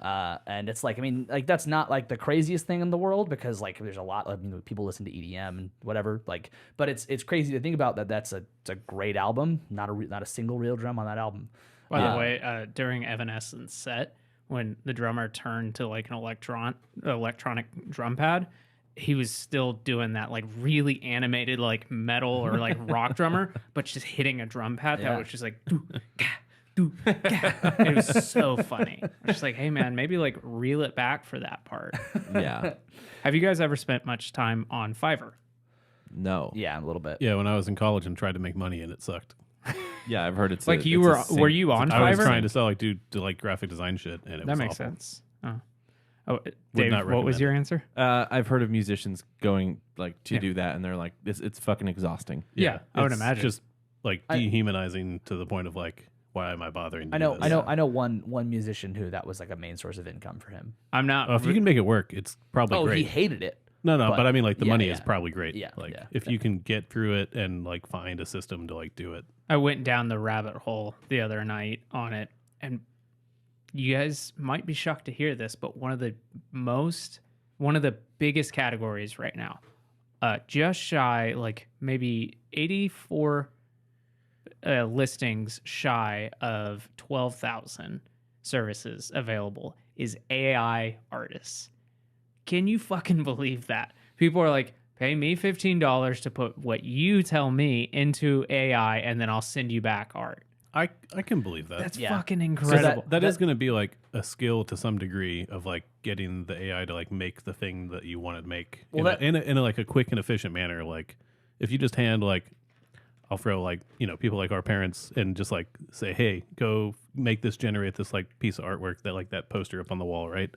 And it's like, I mean, like that's not like the craziest thing in the world because like there's a lot of people listen to EDM and whatever, like, but it's crazy to think about that. It's a great album, not a single real drum on that album. By the way, during Evanescence set, when the drummer turned to like an electronic drum pad, he was still doing that like really animated like metal or like rock drummer, but just hitting a drum pad Yeah. that was just like doo, ga, doo, ga. It was so funny. I was just like, hey man, maybe like reel it back for that part. Yeah. Have you guys ever spent much time on Fiverr? No. Yeah, a little bit. Yeah, when I was in college and tried to make money and it sucked. Yeah, I've heard it's Like a, you it's a were sink- you on I was Fiverr? trying to sell like do like graphic design shit and it That was makes awful. sense. Oh, Dave, not what was recommend your it. answer? I've heard of musicians going like to Yeah. do that, and they're like, it's fucking exhausting. Yeah, I would it's imagine. just like dehumanizing to the point of like, why am I bothering? To I do know, this? I know one musician who that was like a main source of income for him. I'm not. If you can make it work, it's probably Oh, great. he hated it. No, but- but I mean, like the yeah, money yeah. is probably great. Yeah, like yeah. if you can get through it and like find a system to like do it. I went down the rabbit hole the other night on it, and you guys might be shocked to hear this, but one of the biggest categories right now, just shy, like maybe 84 listings shy of 12,000 services available, is AI artists. Can you fucking believe that? People are like, pay me $15 to put what you tell me into AI, and then I'll send you back art. I can believe that. That's Yeah. fucking So incredible. That is going to be like a skill to some degree of like getting the AI to like make the thing that you want to make Well, in a like a quick and efficient manner. Like if you just hand like, I'll throw like, people like our parents and just like say, hey, go make this, generate this like piece of artwork that like that poster up on the wall. Right.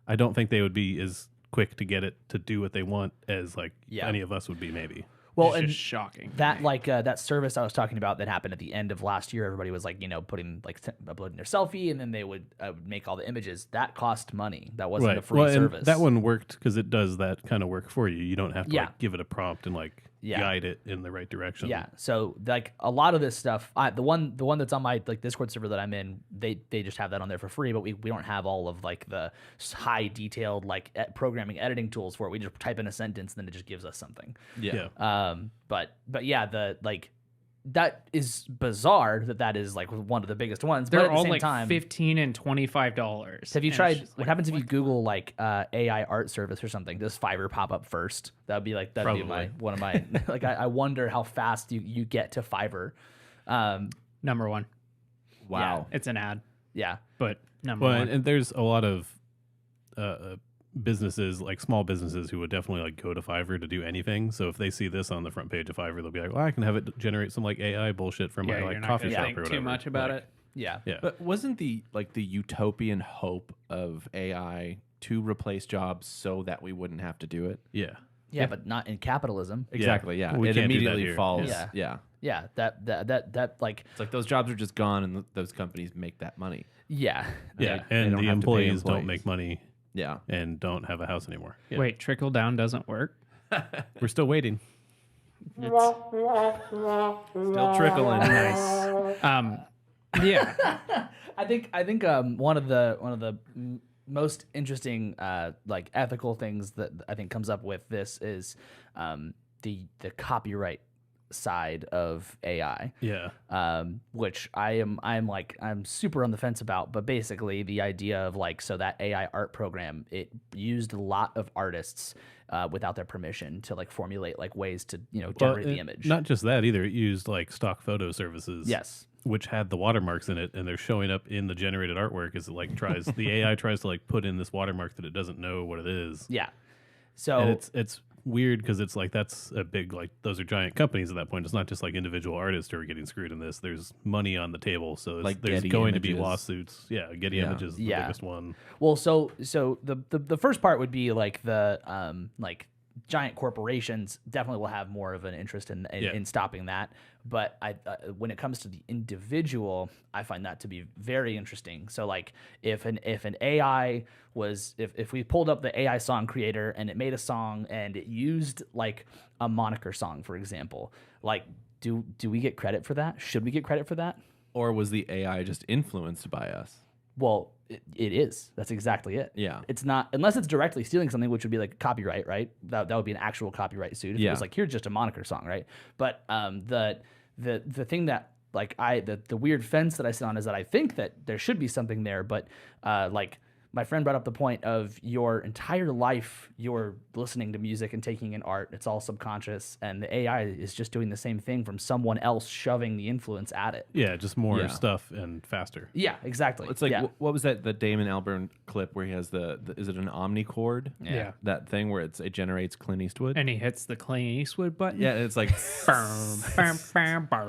I don't think they would be as quick to get it to do what they want as like Yeah. any of us would be maybe. Well, It's and just shocking. that like that service I was talking about that happened at the end of last year, everybody was like putting like uploading their selfie, and then they would make all the images. That cost money. That wasn't a free Well, and service. that one worked because it does that kind of work for you. You don't have to Yeah. like give it a prompt and like Yeah. guide it in the right direction. Yeah. So like a lot of this stuff, the one that's on my like Discord server that I'm in, they just have that on there for free, but we don't have all of like the high detailed like programming editing tools for it. We just type in a sentence and then it just gives us something. Yeah. But yeah, the like that is bizarre that is like one of the biggest ones. but They're at the all same like time, $15 and $25. have you And tried? it's just What like, happens if you Google like AI art service or something? Does Fiverr pop up first? That'd be Probably. one of my like. I wonder how fast you get to Fiverr. number one? Wow. It's an ad, Yeah, but number Well, one. and there's a lot of businesses, like small businesses, who would definitely like go to Fiverr to do anything. So if they see this on the front page of Fiverr, they'll be like, "Well, I can have it generate some like AI bullshit from Yeah, my you're like not coffee gonna shop think or whatever." too much about Like, it. yeah, Yeah, But wasn't the utopian hope of AI to replace jobs so that we wouldn't have to do it? yeah. yeah, but not in capitalism. Exactly. Yeah. We It can't do that immediately here. falls. Yeah. Yeah. Yeah, that like It's like those jobs are just gone, and those companies make that money. yeah, Yeah, They and don't the have to pay employees don't employees. make money Yeah. and don't have a house anymore. Yeah. Wait, trickle down doesn't work? We're still waiting. Still trickling. Nice. Yeah. I think one of the most interesting like ethical things that I think comes up with this is the copyright side of AI. Yeah. Which I'm super on the fence about, but basically the idea of like, so that AI art program, it used a lot of artists without their permission to like formulate like ways to generate the image. Not just that either. It used like stock photo services. Yes. Which had the watermarks in it, and they're showing up in the generated artwork as it like tries the AI tries to like put in this watermark that it doesn't know what it is. Yeah. So And it's weird because it's like that's a big like those are giant companies at that point. It's not just like individual artists who are getting screwed in this. There's money on the table, so Like there's Getty going to be Images. lawsuits. Yeah, Getty Yeah. Images is the Yeah. biggest one. Well, so the first part would be like the like giant corporations definitely will have more of an interest in stopping that. But when it comes to the individual, I find that to be very interesting. So like if an AI was if we pulled up the AI song creator and it made a song and it used like a moniker song, for example, like do we get credit for that? Should we get credit for that? Or was the AI just influenced by us? Well, it is. That's exactly it. Yeah. It's not, unless it's directly stealing something, which would be like copyright, right? That would be an actual copyright suit. If it Yeah. was like, here's just a moniker song, right? But the thing that like the weird fence that I sit on is that I think that there should be something there, but like my friend brought up the point of your entire life, you're listening to music and taking in art. It's all subconscious, and the AI is just doing the same thing from someone else shoving the influence at it. Yeah, just more Yeah. stuff and faster. Yeah, exactly. It's like yeah. what was that? The Damon Albarn clip where he has the is it an omnichord? Yeah. That thing where it generates Clint Eastwood. And he hits the Clint Eastwood button. Yeah, and it's like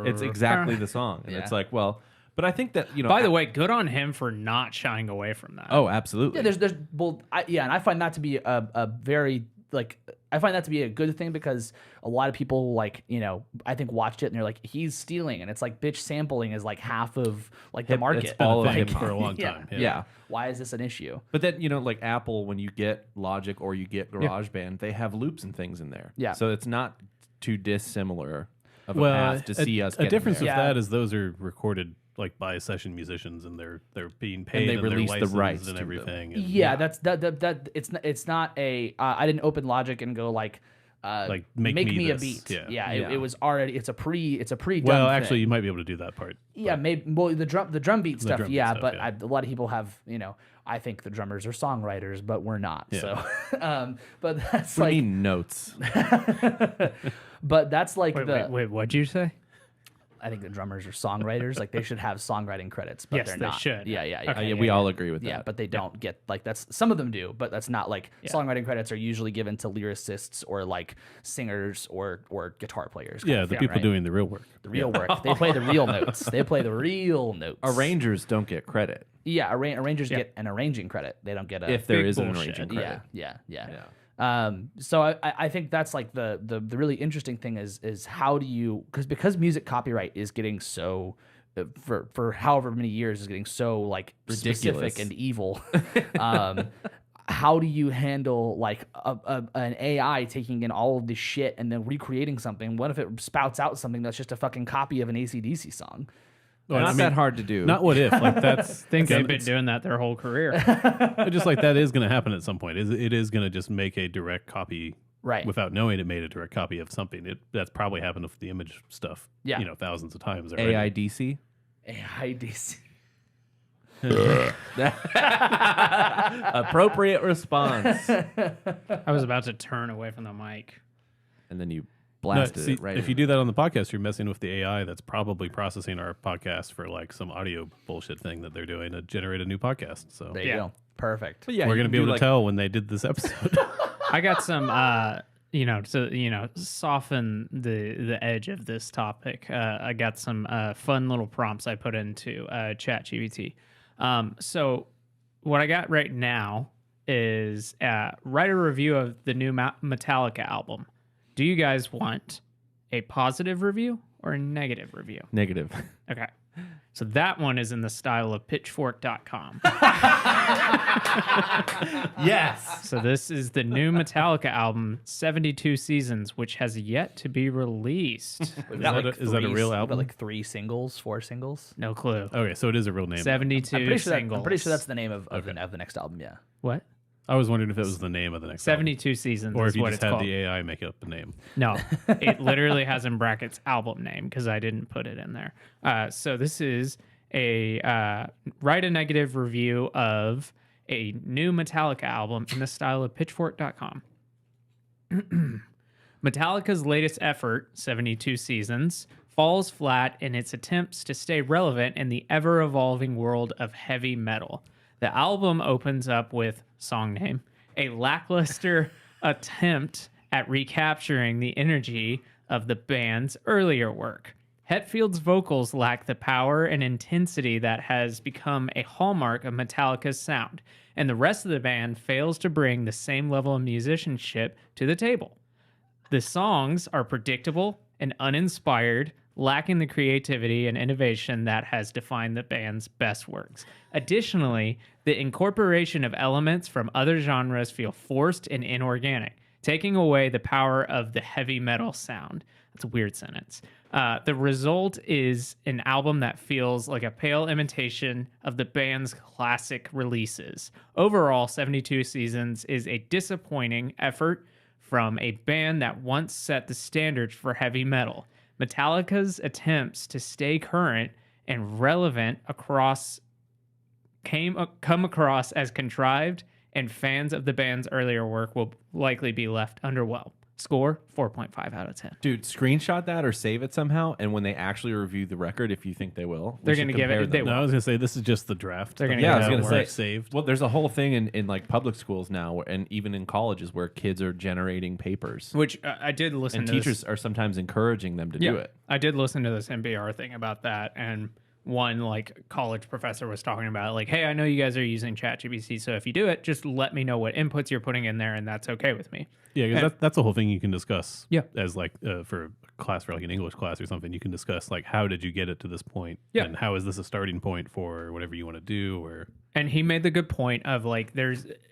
it's exactly the song, and Yeah. it's like, well, but I think that By the way, good on him for not shying away from that. oh, absolutely, Yeah, there's well, and I find that to be a very like I find that to be a good thing because a lot of people like I think watched it and they're like he's stealing, and it's like bitch, sampling is like half of like the market. it's all of Thing hip-hop. for a long Yeah. time. yeah. Why is this an issue? But then like Apple, when you get Logic or you get GarageBand, they have loops and things in there. Yeah. so it's not too dissimilar of a Well, path to see us. a getting difference there. with Yeah. that is those are recorded like by session musicians, and they're being paid, they and release they're the licensed rights and to them. everything. And Yeah, that's that it's not a I didn't open Logic and go like make me a this. beat. Yeah. Yeah, Yeah. It was already it's a pre Well, done actually, thing. you might be able to do that part. Yeah, maybe well the drum beat stuff. drum beat Yeah, stuff, but yeah. a lot of people have I think the drummers are songwriters, but we're not. Yeah. So, but that's We like, need notes. but that's like Wait, what'd you say? I think the drummers are songwriters. Like they should have songwriting credits, but Yes, they're they not. should. Yeah, yeah, yeah. Okay. Yeah, we all agree with that. Yeah, but they don't get like that's some of them do, but that's not like songwriting credits are usually given to lyricists or like singers or guitar players. kind Yeah, of the thing, people right? doing the real work. the real work. They play the real notes. They play the real notes. Arrangers don't get credit Yeah, arrangers get an arranging credit. They don't get a if there big is an bullshit. arranging credit. yeah. Yeah. So I think that's like the really interesting thing is how do you because music copyright is getting so for however many years is getting so like Ridiculous. specific and evil. How do you handle like an AI taking in all of this shit and then recreating something? What if it spouts out something that's just a fucking copy of an AC/DC song? Well, Not I mean, that hard to do. Not what if. Like that's Think they've it's- been doing that their whole career. but just like that is going to happen at some point. It is going to just make a direct copy, Right. without knowing it made a direct copy of something. That's probably happened with the image stuff. Yeah. Thousands of times. Already. AIDC. AIDC. Appropriate response. I was about to turn away from the mic. And then you No, blasted see, it right if you do that on the podcast, you're messing with the AI that's probably processing our podcast for like some audio bullshit thing that they're doing to generate a new podcast. So There you Yeah. go. Perfect. But yeah, we're you going to be can able do, to tell when they did this episode. I got some, to soften the edge of this topic. I got some fun little prompts I put into ChatGPT. So what I got right now is write a review of the new Metallica album. Do you guys want a positive review or a negative review? Negative. Okay. So that one is in the style of pitchfork.com. Yes. So this is the new Metallica album, 72 Seasons, which has yet to be released. Is that a real album? Like 4 singles? No clue. Okay, so it is a real name. 72 I'm singles. pretty sure that's the name of the next album. Yeah. What? I was wondering if it was the name of the next 72 Seasons album. Or is if you what just it's had called. the AI make up the name. No, it literally has in brackets album name because I didn't put it in there. So this is a write a negative review of a new Metallica album in the style of pitchfork.com. Metallica's latest effort, 72 Seasons, falls flat in its attempts to stay relevant in the ever-evolving world of heavy metal. The album opens up with, song name, a lackluster attempt at recapturing the energy of the band's earlier work. Hetfield's vocals lack the power and intensity that has become a hallmark of Metallica's sound, and the rest of the band fails to bring the same level of musicianship to the table. The songs are predictable and uninspired, lacking the creativity and innovation that has defined the band's best works. Additionally, the incorporation of elements from other genres feel forced and inorganic, taking away the power of the heavy metal sound. That's a weird sentence. The result is an album that feels like a pale imitation of the band's classic releases. Overall, 72 Seasons is a disappointing effort from a band that once set the standards for heavy metal. Metallica's attempts to stay current and relevant come across as contrived, and fans of the band's earlier work will likely be left underwhelmed. Score 4.5 out of 10. Dude, screenshot that or save it somehow, and when they actually review the record, if you think they will, They're going to give it. No, I was gonna say this is just the draft. They're gonna Yeah, I give was it gonna a say saved. Well, there's a whole thing in like public schools now, and even in colleges, where kids are generating papers, Which I did listen and to. teachers are sometimes encouraging them to do it. I did listen to this NPR thing about that, and one like college professor was talking about it, like, hey, I know you guys are using ChatGPT, so if you do it, just let me know what inputs you're putting in there, and that's okay with me. Yeah, because that's a whole thing you can discuss. Yeah. As like for a class, for like an English class or something, you can discuss like how did you get it to this point? Yeah. And how is this a starting point for whatever you want to do? Or And he made the good point of like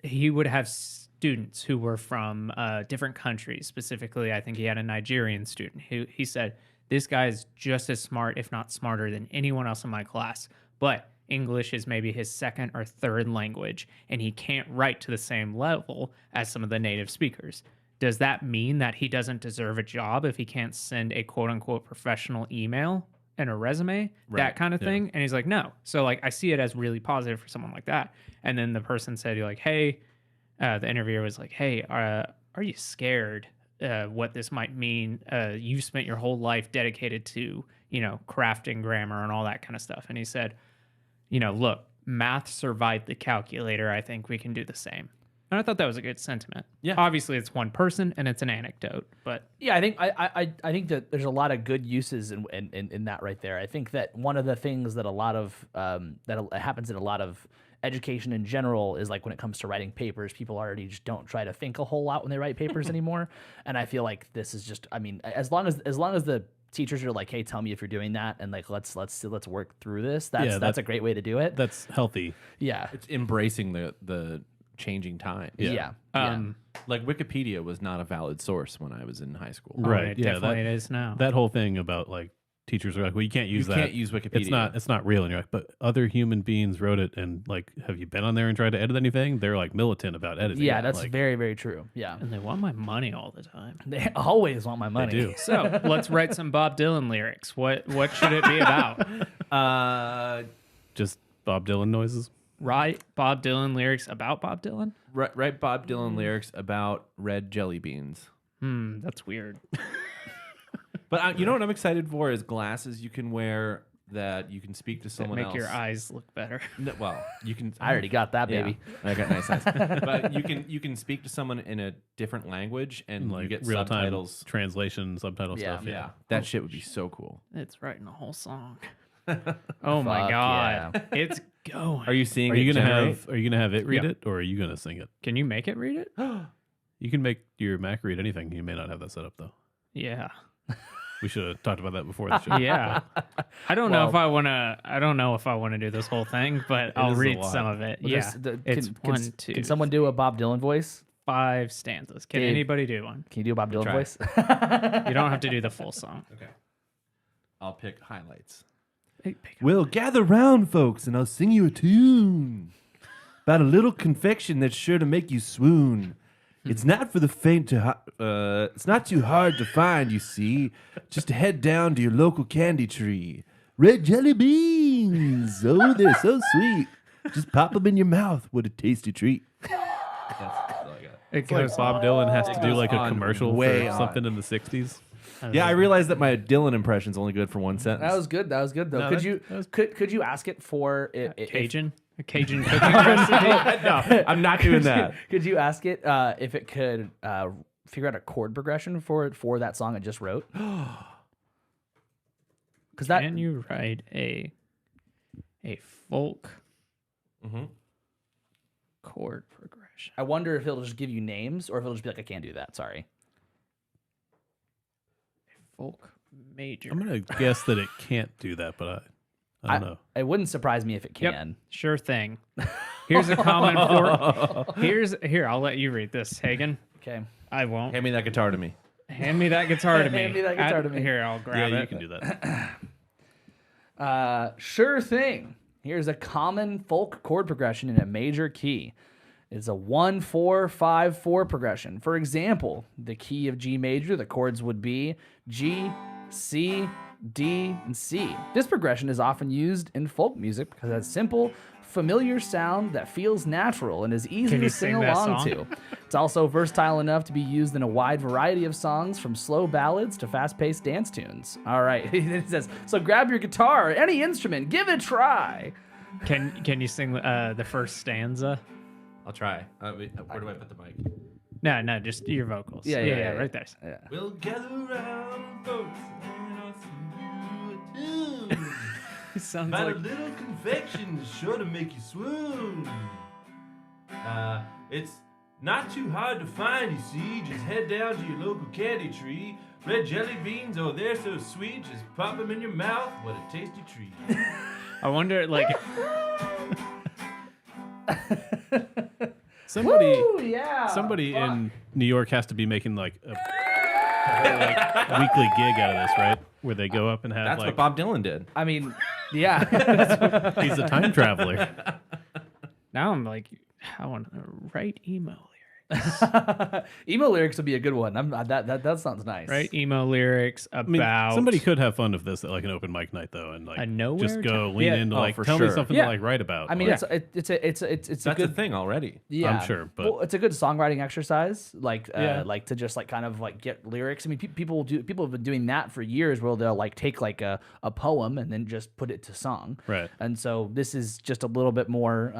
he would have students who were from different countries. Specifically, I think he had a Nigerian student who he said, this guy is just as smart, if not smarter, than anyone else in my class. But English is maybe his second or third language, and he can't write to the same level as some of the native speakers. Does that mean that he doesn't deserve a job if he can't send a quote-unquote professional email and a resume? That kind of thing? And he's like, no. So, like, I see it as really positive for someone like that. And then the person said, you're like, hey, the interviewer was like, hey, are you scared what this might mean? You spent your whole life dedicated to, crafting grammar and all that kind of stuff. And he said, look, math survived the calculator. I think we can do the same. And I thought that was a good sentiment. Yeah. Obviously, it's one person and it's an anecdote, but yeah, I think I think that there's a lot of good uses in that right there. I think that one of the things that a lot of that happens in a lot of education in general is like when it comes to writing papers, people already just don't try to think a whole lot when they write papers anymore. And I feel like this is just, I mean, as long as the teachers are like, hey, tell me if you're doing that, and like let's work through this. That's a great way to do it. that's healthy. Yeah, It's embracing the changing times. yeah. Like Wikipedia was not a valid source when I was in high school. Right. it Yeah, definitely is now. That whole thing about like teachers are like, well, you can't use You that. can't use Wikipedia. It's not real. And you're like, but other human beings wrote it, and like, have you been on there and tried to edit anything? They're like militant about editing. Yeah, it. that's like, very, very true. Yeah, and they want my money all the time. they always want my money. do. So let's write some Bob Dylan lyrics. What should it be about? just Bob Dylan noises. Write Bob Dylan lyrics about Bob Dylan? Write Bob Dylan lyrics about red jelly beans. That's weird. But you know what I'm excited for is glasses you can wear that you can speak to someone Make else. your eyes look better. No, well, you can. I already got that, baby. Yeah, I got nice eyes. But you can speak to someone in a different language and Like you get real time subtitles. translation, subtitle Yeah. stuff. Yeah, that shit would be so cool. It's writing a whole song. Oh my Fuck god. It's going. Are you seeing? Are you it gonna generate? have it read Yeah. it, or are you gonna sing it? Can you make it read it? You can make your Mac read anything. You may not have that set up though. Yeah. We should have talked about that before the show. Yeah. I don't know if I want to. I don't know if I want to do this whole thing, but I'll is a read lot. some of it. Well, Yeah. It's one, two. Can someone do a Bob Dylan voice? 5 stanzas. Can Dave. anybody do one? Can you do a Bob Dylan try. voice? You don't have to do the full song. Okay. I'll pick highlights. Hey, pick up. Well, gather round, folks, and I'll sing you a tune about a little confection that's sure to make you swoon. It's not for the faint to. It's not too hard to find, you see. Just head down to your local candy tree. Red jelly beans. Oh, they're so sweet. Just pop them in your mouth. What a tasty treat. That's all I got. It It's like goes Bob Dylan has to do goes like a on commercial way for on. something in the 60s. Yeah, I realized that my Dylan impression's only good for one sentence. That was good. That was good though. No, Could you ask it for Cajun. A Cajun cooking recipe. No, I'm not doing that. Could you ask it if it could figure out a chord progression for that song it just wrote? Because that Can you write a folk chord progression? I wonder if it'll just give you names or if it'll just be like I can't do that. Sorry. Folk major. I'm going to guess that it can't do that, but I don't know. It wouldn't surprise me if it Yep, can. sure thing. Here's a common fork. Here, I'll let you read this, Hagen. Okay. I won't. Hand me that guitar to me. Hand me that guitar to me. Hand me that guitar to me. Here, I'll grab Yeah, it. you can do that. Sure thing. Here's a common folk chord progression in a major key. It's a 1-4-5-4 progression. For example, the key of G major, the chords would be G, C, D, and C. This progression is often used in folk music because it has simple, familiar sound that feels natural and is easy Can to you sing sing that along song? to. It's also versatile enough to be used in a wide variety of songs, from slow ballads to fast-paced dance tunes. All right, it says, so grab your guitar, or any instrument, give it a try. Can you sing the first stanza? I'll try. Where do I put the mic? No, just your vocals. Yeah, right there. Yeah. We'll gather round, folks, and I'll sing you a tune. It sounds About like a little confection is sure to make you swoon. It's not too hard to find, you see. Just head down to your local candy tree. Red jelly beans, oh, they're so sweet. Just pop them in your mouth. What a tasty treat. I wonder, like, Somebody Woo, yeah. somebody in New York has to be making like a whole, like, weekly gig out of this, right? Where they go up and have That's like what Bob Dylan did. I mean, yeah. he's a time traveler. now I'm like, I want to write emo lyrics. Emo lyrics would be a good one. That sounds nice. Write emo lyrics I mean, about somebody could have fun with this at like an open mic night though, and like A nowhere just go town? lean Yeah. into Oh, like for tell me sure. something Yeah. to like write about. I mean, Like, it's a That's good a thing already. Yeah, I'm sure, but- well, it's a good songwriting exercise. Like, Yeah. like to just like kind of like get lyrics. I mean, people have been doing that for years, where they'll like take like a poem and then just put it to song. Right. And so this is just a little bit more.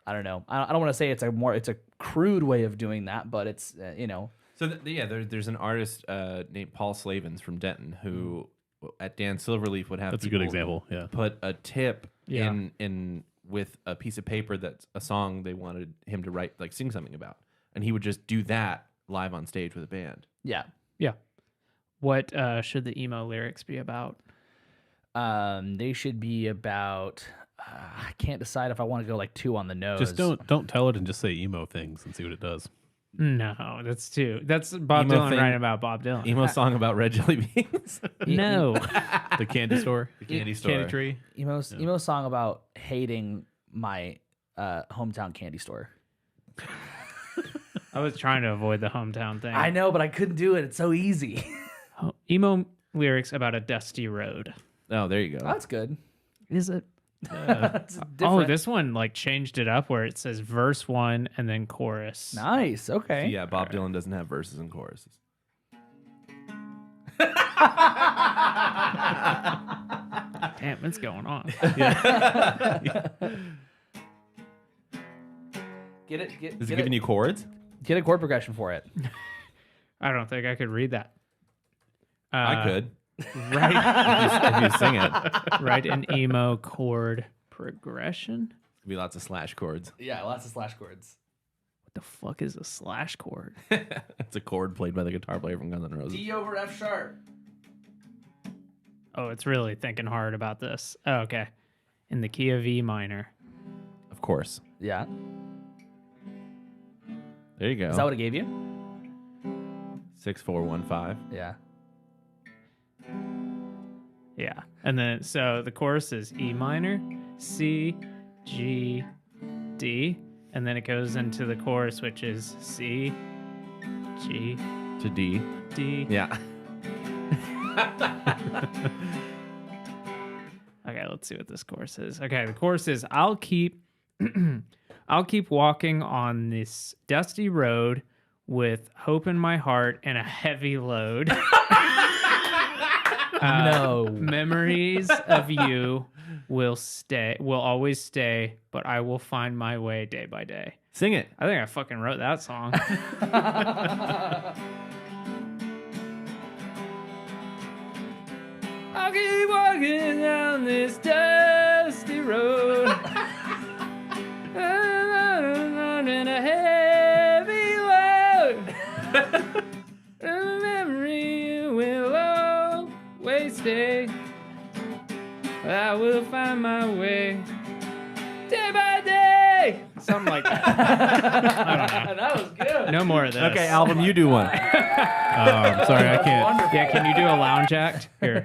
I don't know. I don't want to say it's a crude way of doing that, but it's So there's an artist named Paul Slavens from Denton who at Dan Silverleaf would have That's a good people example. Yeah. put a tip Yeah. in with a piece of paper that's a song they wanted him to write, like sing something about, and he would just do that live on stage with a band. yeah. yeah. What should the emo lyrics be about? They should be about. I can't decide if I want to go like 2 on the nose. Just don't tell it and just say emo things and see what it does. No, that's Bob Emo Dylan thing- writing about Bob Dylan. Emo song about red jelly beans. No. The candy store, The candy store. candy tree. emo song about hating my hometown candy store. I was trying to avoid the hometown thing. I know, but I couldn't do it. It's so easy. Oh, emo lyrics about a dusty road. Oh, there you go. That's good. Is it? It's Oh, different. this one like changed it up where it says verse 1 and then chorus. Nice. Okay. Yeah, Bob Dylan doesn't have verses and choruses. Damn, what's going on? Get it. Is it giving you chords? Get a chord progression for it. I don't think I could read that. I could. Right, If you sing it. write an emo chord progression. There'd be lots of slash chords. Yeah, lots of slash chords. What the fuck is a slash chord? It's a chord played by the guitar player from Guns N' Roses. D over F sharp. Oh, it's really thinking hard about this. Oh, okay. In the key of E minor. Of course. Yeah. There you go. Is that what it gave you? 6-4-1-5. Yeah. Yeah. And then, so the chorus is E minor, C, G, D. And then it goes into the chorus, which is C, G, To D. D. Yeah. Okay, let's see what this chorus is. Okay, the chorus is I'll keep I'll keep walking on this dusty road with hope in my heart and a heavy load. No. Memories of you will always stay, but I will find my way day by day. Sing it. I think I fucking wrote that song. I'll keep walking down this dusty road. In a heavy load. A memory will always stay. I will find my way day by day. Something like that. I don't know. That was good. No more of this. Okay, album, you do one. Sorry, I can't. Yeah, can you do a lounge act? Here.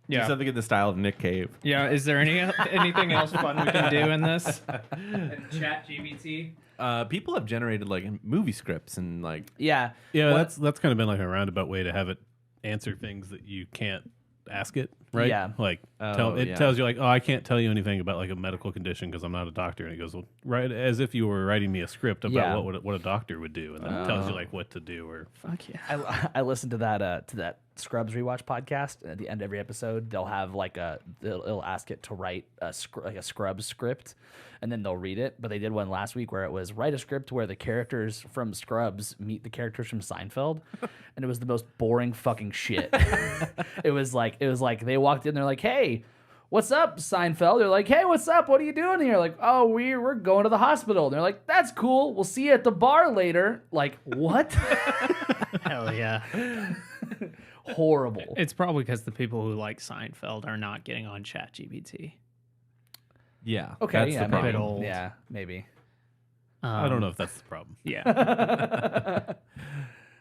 Do Yeah. something in the style of Nick Cave. Yeah, is there anything else fun we can do in this? Chat GBT. People have generated like movie scripts and like Yeah. Yeah, What- that's kind of been like a roundabout way to have it answer things that you can't ask it, right? Yeah. Like Oh, it yeah. tells you like, oh, I can't tell you anything about like a medical condition because I'm not a doctor, and it goes, well, right, as if you were writing me a script about Yeah. what a doctor would do, and then it tells you like what to do or Fuck yeah. I listened to that Scrubs rewatch podcast. At the end of every episode, they'll have like they'll ask it to write like a Scrubs script, and then they'll read it. But they did one last week where it was write a script where the characters from Scrubs meet the characters from Seinfeld, and it was the most boring fucking shit. it was like they walked in, they're like, hey. What's up, Seinfeld? They're like, hey, what's up? What are you doing here? Like, oh, we're going to the hospital. And they're like, that's cool. We'll see you at the bar later. Like, what? Hell yeah. Horrible. It's probably because the people who like Seinfeld are not getting on Chat GBT. yeah. Okay, that's yeah, the maybe. problem. old. Yeah, maybe. I don't know if that's the problem. Yeah.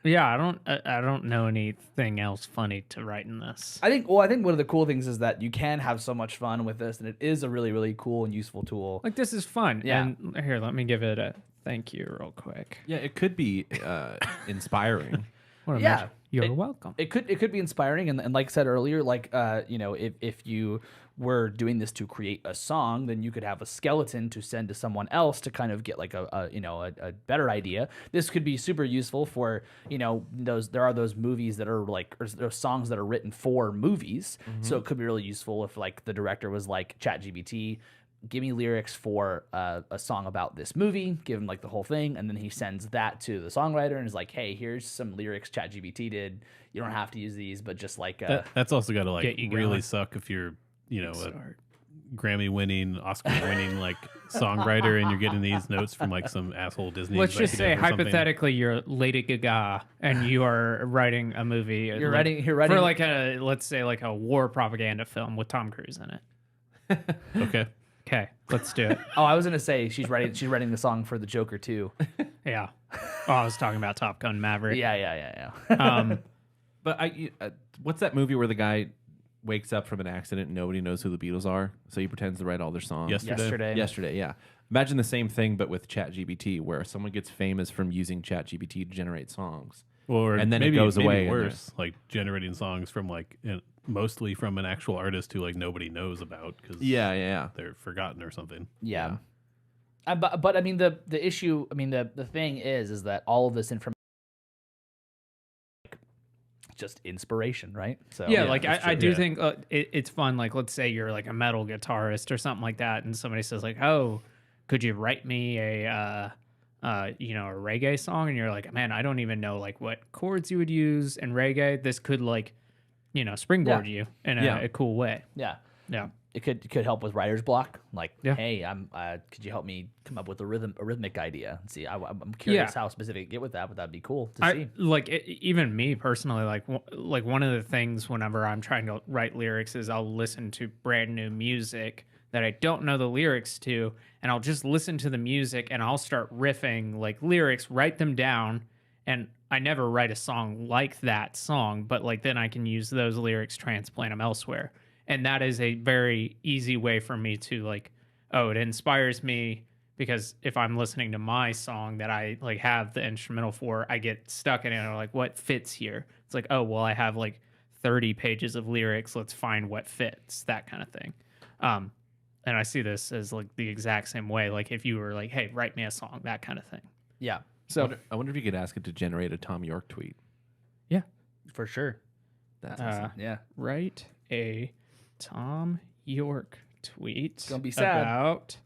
Yeah, I don't know anything else funny to write in this. I think one of the cool things is that you can have so much fun with this, and it is a really, really cool and useful tool. Like, this is fun. Yeah. And here, let me give it a thank you real quick. Yeah, it could be inspiring. What a Yeah. measure. You're welcome. It could be inspiring, and like I said earlier, like if you were doing this to create a song, then you could have a skeleton to send to someone else to kind of get like a better idea. This could be super useful for there are those movies that are like, or those songs that are written for movies, so it could be really useful if like the director was like, ChatGPT, give me lyrics for a song about this movie, give him like the whole thing, and then he sends that to the songwriter and is like, hey, here's some lyrics ChatGPT did. You don't have to use these, but just like That's also got to like Get you really going. suck if you're a Start. Grammy-winning, Oscar-winning like songwriter, and you're getting these notes from like some asshole Disney. Let's just say, executive or something. hypothetically, you're Lady Gaga and you are writing a movie. You're writing for like let's say like a war propaganda film with Tom Cruise in it. Okay. Okay, let's do it. oh, I was gonna say she's writing the song for the Joker too. Yeah. Oh, I was talking about Top Gun Maverick. yeah. But what's that movie where the guy wakes up from an accident and nobody knows who the Beatles are, so he pretends to write all their songs? Yesterday. Yeah. Imagine the same thing, but with ChatGPT, where someone gets famous from using ChatGPT to generate songs. Or And then it maybe, goes maybe away and worse, like generating songs from like mostly from an actual artist who like nobody knows about because Yeah. they're forgotten or something. Yeah. But I mean the issue, I mean the thing is that all of this information just inspiration, right? So Yeah, like that's I true. do Yeah. think it's fun. Like, let's say you're like a metal guitarist or something like that, and somebody says like, "Oh, could you write me a reggae song?" And you're like, "Man, I don't even know like what chords you would use in reggae. This could like, springboard you in a cool way." yeah. Yeah, it could help with writer's block. Like, Yeah. hey, could you help me come up with a rhythmic idea? See, I'm curious Yeah. how specific you get with that, but that'd be cool to see. Even me personally, like one of the things whenever I'm trying to write lyrics is I'll listen to brand new music that I don't know the lyrics to, and I'll just listen to the music and I'll start riffing like lyrics, write them down, and I never write a song like that song, but like then I can use those lyrics, transplant them elsewhere. And that is a very easy way for me to like, oh, it inspires me because if I'm listening to my song that I like have the instrumental for, I get stuck in it and I'm like, what fits here? It's like, oh, well, I have like 30 pages of lyrics. Let's find what fits, that kind of thing. And I see this as like the exact same way. Like if you were like, hey, write me a song, that kind of thing. Yeah, So I wonder if you could ask it to generate a Tom York tweet. yeah, for sure. That's awesome. Yeah. write a Tom York tweet gonna be sad. about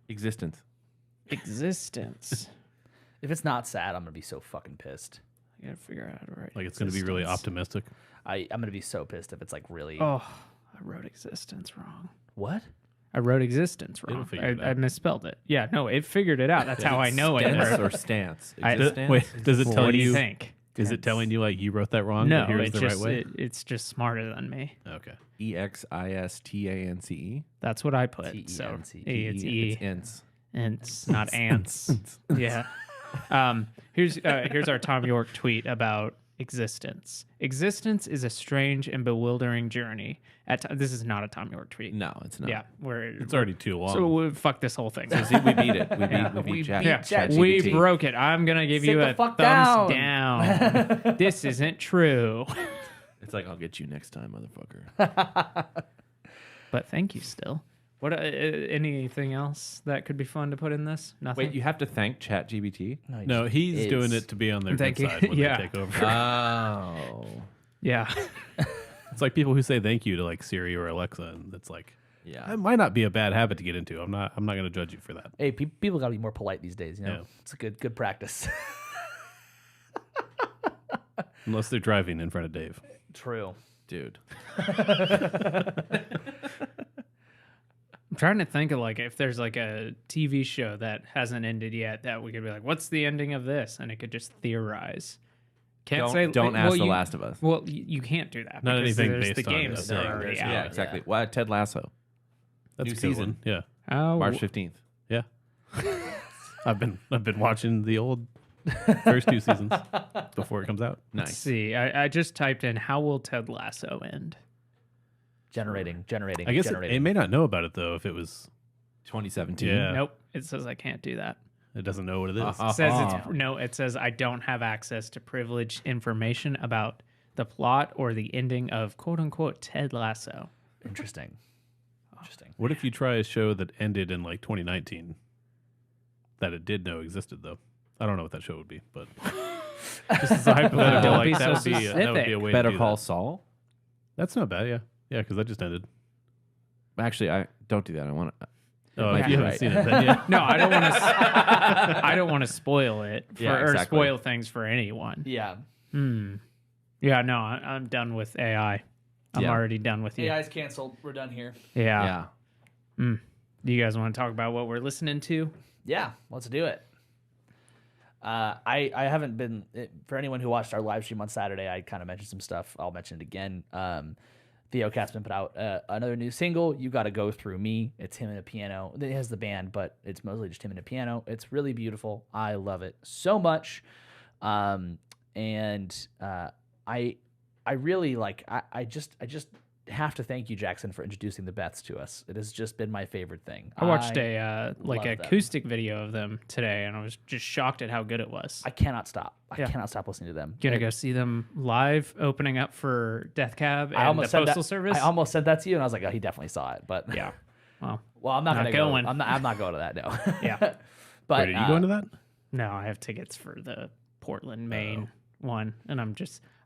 Existence. existence. If it's not sad, I'm gonna be so fucking pissed. I gotta figure out how to write. Like it's going to be really existence. optimistic. I'm gonna be so pissed if it's like really. Oh, I wrote existence wrong. What? I wrote existence It'll wrong. figure it I out. misspelled it. Yeah, no, it figured it out. That's how I know it. Stance wrote. or stance? I- Existence? Wait, does it Well, tell what do you? you think? Is it telling you like you wrote that wrong? No, but here's it's the just right way. it's just smarter than me. Okay. EXISTANCE. That's what I put. So T-E-N-C-E. it's E. It's ins. It's not ants. Yeah. Here's our Tom York tweet about existence. Existence is a strange and bewildering journey. This is not a Tom York tweet. No, it's not. Yeah, It's already too long. so fuck this whole thing. See, we beat it. We beat, Yeah. we beat We Chat. beat Yeah, ChatGPT. we broke it. I'm gonna give Sit you the a fuck thumbs down. This isn't true. It's like, I'll get you next time, motherfucker. But thank you still. What? Anything else that could be fun to put in this? Nothing. Wait, you have to thank ChatGPT? No, he's is. doing it to be on their Thank good you. side when Yeah. they take over. Oh. Yeah. It's like people who say thank you to like Siri or Alexa, and it's like Yeah. it might not be a bad habit to get into. I'm not going to judge you for that. Hey, people gotta be more polite these days. You know, Yeah. it's a good practice. Unless they're driving in front of Dave. True. Dude. I'm trying to think of like if there's like a TV show that hasn't ended yet that we could be like, what's the ending of this? And it could just theorize. Can't say. Don't ask well, The you- Last of Us. Well, you can't do that. Not because anything there's based the on games a that thing. are already Yeah, out. Yeah, exactly. Why Ted Lasso? That's New a good season. one. Yeah. Oh, March 15th. Yeah. I've been watching the old first two seasons before it comes out. let's Nice. see. I just typed in how will Ted Lasso end? Generating. I guess it generating. may not know about it though if it was 2017. Yeah. Nope. It says I can't do that. it doesn't know what it is. It says it says I don't have access to privileged information about the plot or the ending of quote unquote Ted Lasso. Interesting. Interesting. What if you try a show that ended in like 2019 that it did know existed though? I don't know what that show would be, but just as a hypothetical, Don't like, be that, so would be that would be a specific. way Better to do Call that. Saul? That's not bad, yeah. Yeah, because that just ended. Actually, I don't do that. I want to. Oh, might if be you haven't right. seen it, then yeah. No, I don't want to. I don't want to spoil it for, Yeah, or exactly. spoil things for anyone. Yeah. Yeah, no, I'm done with AI. I'm Yeah. already done with you. AI's canceled. We're done here. Yeah. Yeah. Do you guys want to talk about what we're listening to? Yeah, let's do it. I haven't been for anyone who watched our live stream on Saturday. I kind of mentioned some stuff. I'll mention it again. Theo Katzman put out another new single. You Got to Go Through Me. It's him and a piano. It has the band, but it's mostly just him and a piano. It's really beautiful. I love it so much. I really like. I just have to thank you, Jackson, for introducing the Beths to us. It has just been my favorite thing. I watched a like love them. acoustic video of them today, and I was just shocked at how good it was. I cannot stop. I Yeah. cannot stop listening to them. Gonna go see them live, opening up for Death Cab and I almost the said Postal that. Service. I almost said that to you, and I was like, "Oh, he definitely saw it." But Yeah. Well, well, I'm not Not gonna going. go. I'm not going to that. No. Yeah. but Wait, are you going to that? no, I have tickets for the Portland, Maine one, and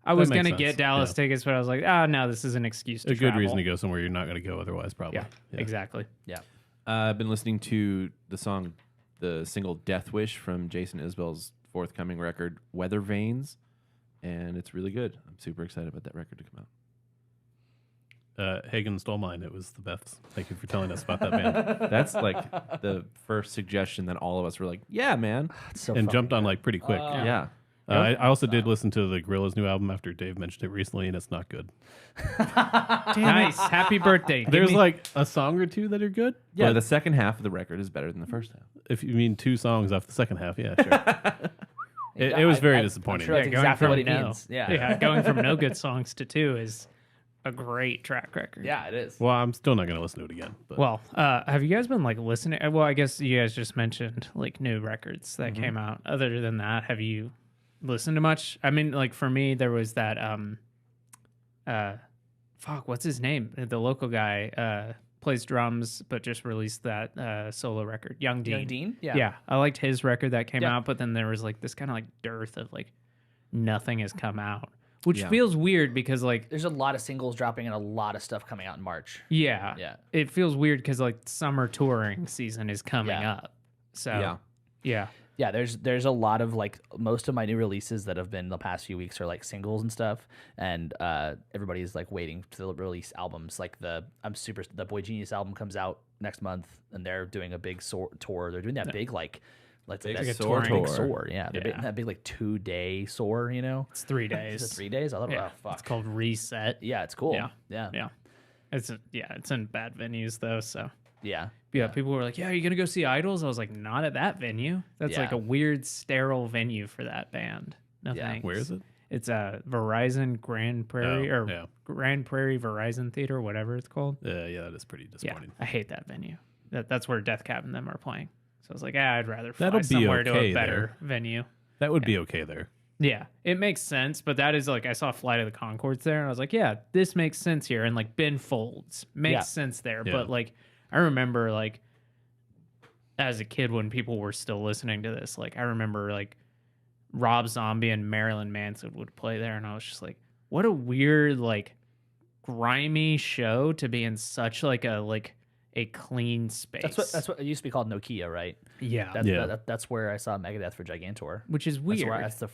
I was makes gonna sense. get Dallas Yeah. tickets, but I was like, no, this is an excuse to A good travel. reason to go somewhere you're not going to go otherwise, probably. Yeah, exactly. Yeah. I've been listening to the single Death Wish from Jason Isbell's forthcoming record, Weather Vanes, and it's really good. I'm super excited about that record to come out. Hagen stole mine. It was the best. Thank you for telling us about that band. That's like the first suggestion that all of us were like, yeah, man. It's so And fucking jumped on good. like pretty quick. Yeah. I also did listen to the Gorillaz new album after Dave mentioned it recently, and it's not good. Nice. Happy birthday. Give There's me- like a song or two that are good. Yeah, but the second half of the record is better than the first half. if you mean 2 songs off the second half, yeah, sure. It was very disappointing. I'm sure that's going exactly from what he no. means. Yeah. Yeah, going from no good songs to 2 is a great track record. Yeah, it is. Well, I'm still not going to listen to it again. But Well, have you guys been like listening? Well, I guess you guys just mentioned like new records that came out. Other than that, have you listened to much? I mean, like for me, there was that what's his name? The local guy plays drums, but just released that solo record, Young Dean. Young Dean? Yeah, I liked his record that came Yeah. out, but then there was like this kind of like dearth of like nothing has come out, which Yeah. feels weird because like There's a lot of singles dropping and a lot of stuff coming out in March. yeah, Yeah. it feels weird because like summer touring season is coming Yeah. up, so Yeah. yeah. Yeah, there's a lot of like most of my new releases that have been the past few weeks are like singles and stuff, and everybody's like waiting to release albums. Like the Boy Genius album comes out next month, and they're doing a big tour. They're doing that big like Big that soar big tour. soar. Yeah, they're Yeah. that big like 2-day soar. You know, It's 3 is days. it 3 days? I thought, Yeah, oh fuck. it's called Reset. Yeah, it's cool. Yeah. yeah, Yeah, it's in bad venues though. So yeah. yeah, people were like, "Yeah, are you gonna go see Idols?" I was like, "Not at that venue. That's like Yeah. a weird sterile venue for that band. No Yeah. thanks." where is it? It's Verizon Grand Prairie Oh, or yeah. Grand Prairie Verizon Theater, whatever it's called. Yeah, that is pretty Yeah, disappointing. I hate that venue. That's where Death Cab and them are playing. So I was like, I'd rather fly That'll be somewhere to okay a better venue. That would be okay there. Yeah, it makes sense, but that is like I saw Flight of the Conchords there, and I was like, yeah, this makes sense here, and like Ben Folds makes Yeah. sense there. Yeah. But like, I remember like as a kid when people were still listening to this, like I remember like Rob Zombie and Marilyn Manson would play there, and I was just like, what a weird like grimy show to be in such like a clean space. That's what it used to be called Nokia, right? yeah, That's where I saw Megadeth for Gigantor. which is weird. That's the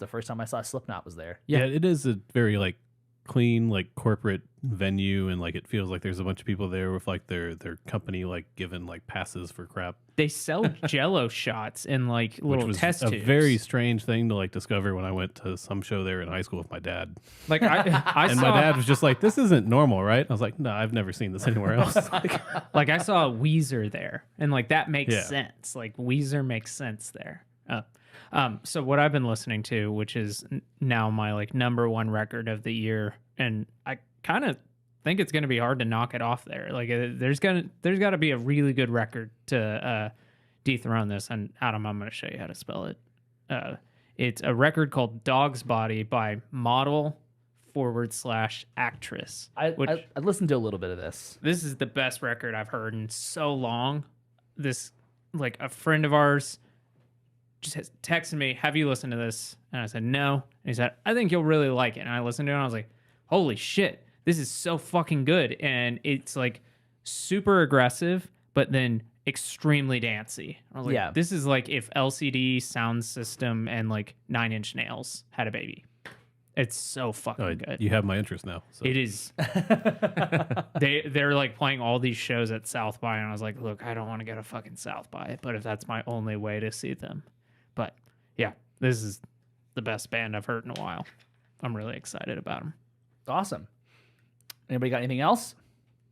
first time I saw Slipknot was there. Yeah, it is a very like clean like corporate venue, and like it feels like there's a bunch of people there with like their company like giving like passes for crap, They sell Jello shots in like which little was test a tubes. very strange thing to like discover when I went to some show there in high school with my dad. Like I And saw my dad was just like, "This isn't normal, right?" I was like, "No, I've never seen this anywhere else." like I saw Weezer there, and like that makes Yeah. sense. Like Weezer makes sense there. So what I've been listening to, which is now my like number one record of the year, and I kind of think it's going to be hard to knock it off there. Like there's got to be a really good record to dethrone this. And Adam, I'm going to show you how to spell it. It's a record called Dog's Body by model/actress. I which listened to a little bit of this. this is the best record I've heard in so long. This, like, a friend of ours just has texted me, "Have you listened to this?" And I said, "No." And he said, "I think you'll really like it." And I listened to it, and I was like, holy shit, this is so fucking good. And it's, like, super aggressive, but then extremely dancey. I was like, Yeah. this is like if LCD Sound System and, like, 9 Inch Nails had a baby. It's so fucking good. You have my interest now. So. It is. They're like playing all these shows at South by, and I was like, look, I don't want to go to fucking South by, but if that's my only way to see them, but yeah, this is the best band I've heard in a while. I'm really excited about them. Awesome. Anybody got anything else?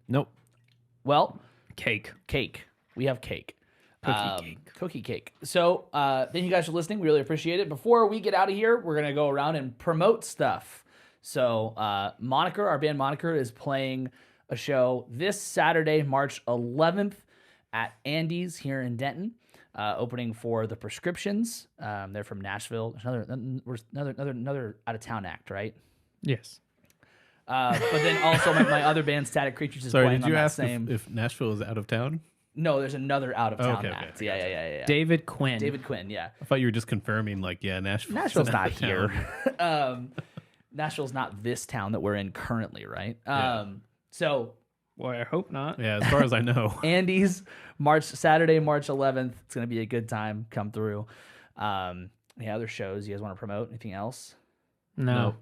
Nope. Well, Cake. We have cake. Cookie cake. Cookie cake. So thank you guys for listening. We really appreciate it. Before we get out of here, we're going to go around and promote stuff. So Moniker, our band Moniker, is playing a show this Saturday, March 11th at Andy's here in Denton, opening for The Prescriptions. They're from Nashville. Another out-of-town act, right? Yes. But then also my other band, Static Creatures, is Sorry, playing did you on that ask same... if Nashville is out of town? No, there's another out-of-town Okay, act. I Yeah. David Quinn. David Quinn, yeah. I thought you were just confirming, like, yeah, Nashville's not here. here. Nashville's not this town that we're in currently, right? So Boy, I hope not. Yeah, as far as I know. Andy's Saturday, March 11th. It's gonna be a good time. Come through. Any other shows you guys want to promote? Anything else? No,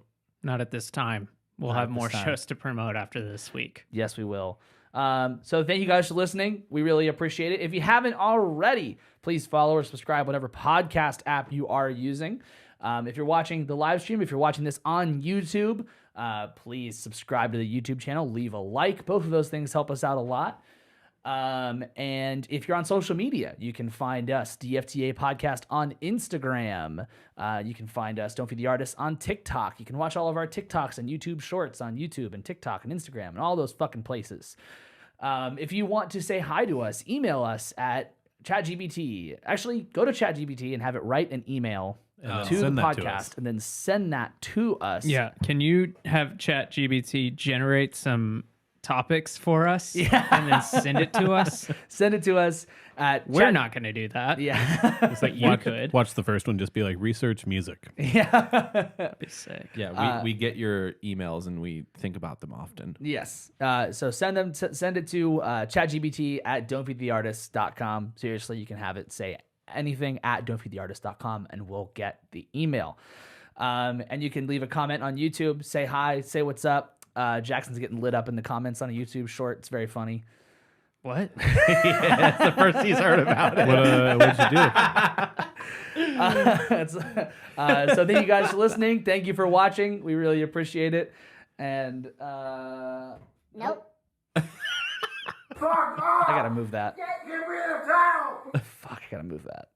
not at this time. We'll Not have at more this time. shows to promote after this week. Yes, we will. So thank you guys for listening. We really appreciate it. If you haven't already, please follow or subscribe whatever podcast app you are using. If you're watching the live stream, if you're watching this on YouTube, please subscribe to the YouTube channel. Leave a like. Both of those things help us out a lot. And if you're on social media, you can find us, DFTA Podcast, on Instagram. You can find us, Don't Feed the Artist, on TikTok. You can watch all of our TikToks and YouTube Shorts on YouTube and TikTok and Instagram and all those fucking places. If you want to say hi to us, email us at ChatGPT. Actually, go to ChatGPT and have it write an email to the send that to us. podcast and then send that to us. Yeah. Can you have ChatGPT generate some topics for us? Yeah. And then send it to us? Send it to us at We're not going to do that. Yeah. It's like you could. Watch the first one, just be like, research music. Yeah. Be sick. Yeah, we get your emails and we think about them often. Yes. So send it to ChatGPT at don'tfeedtheartist.com. Seriously, you can have it say anything at don'tfeedtheartist.com and we'll get the email. And you can leave a comment on YouTube, say hi, say what's up. Jackson's getting lit up in the comments on a YouTube short. It's very funny. What? Yeah, it's the first he's heard about it. What'd you do? So thank you guys for listening. Thank you for watching. We really appreciate it. And Nope. I gotta move that. Get rid of town. Fuck, I gotta move that.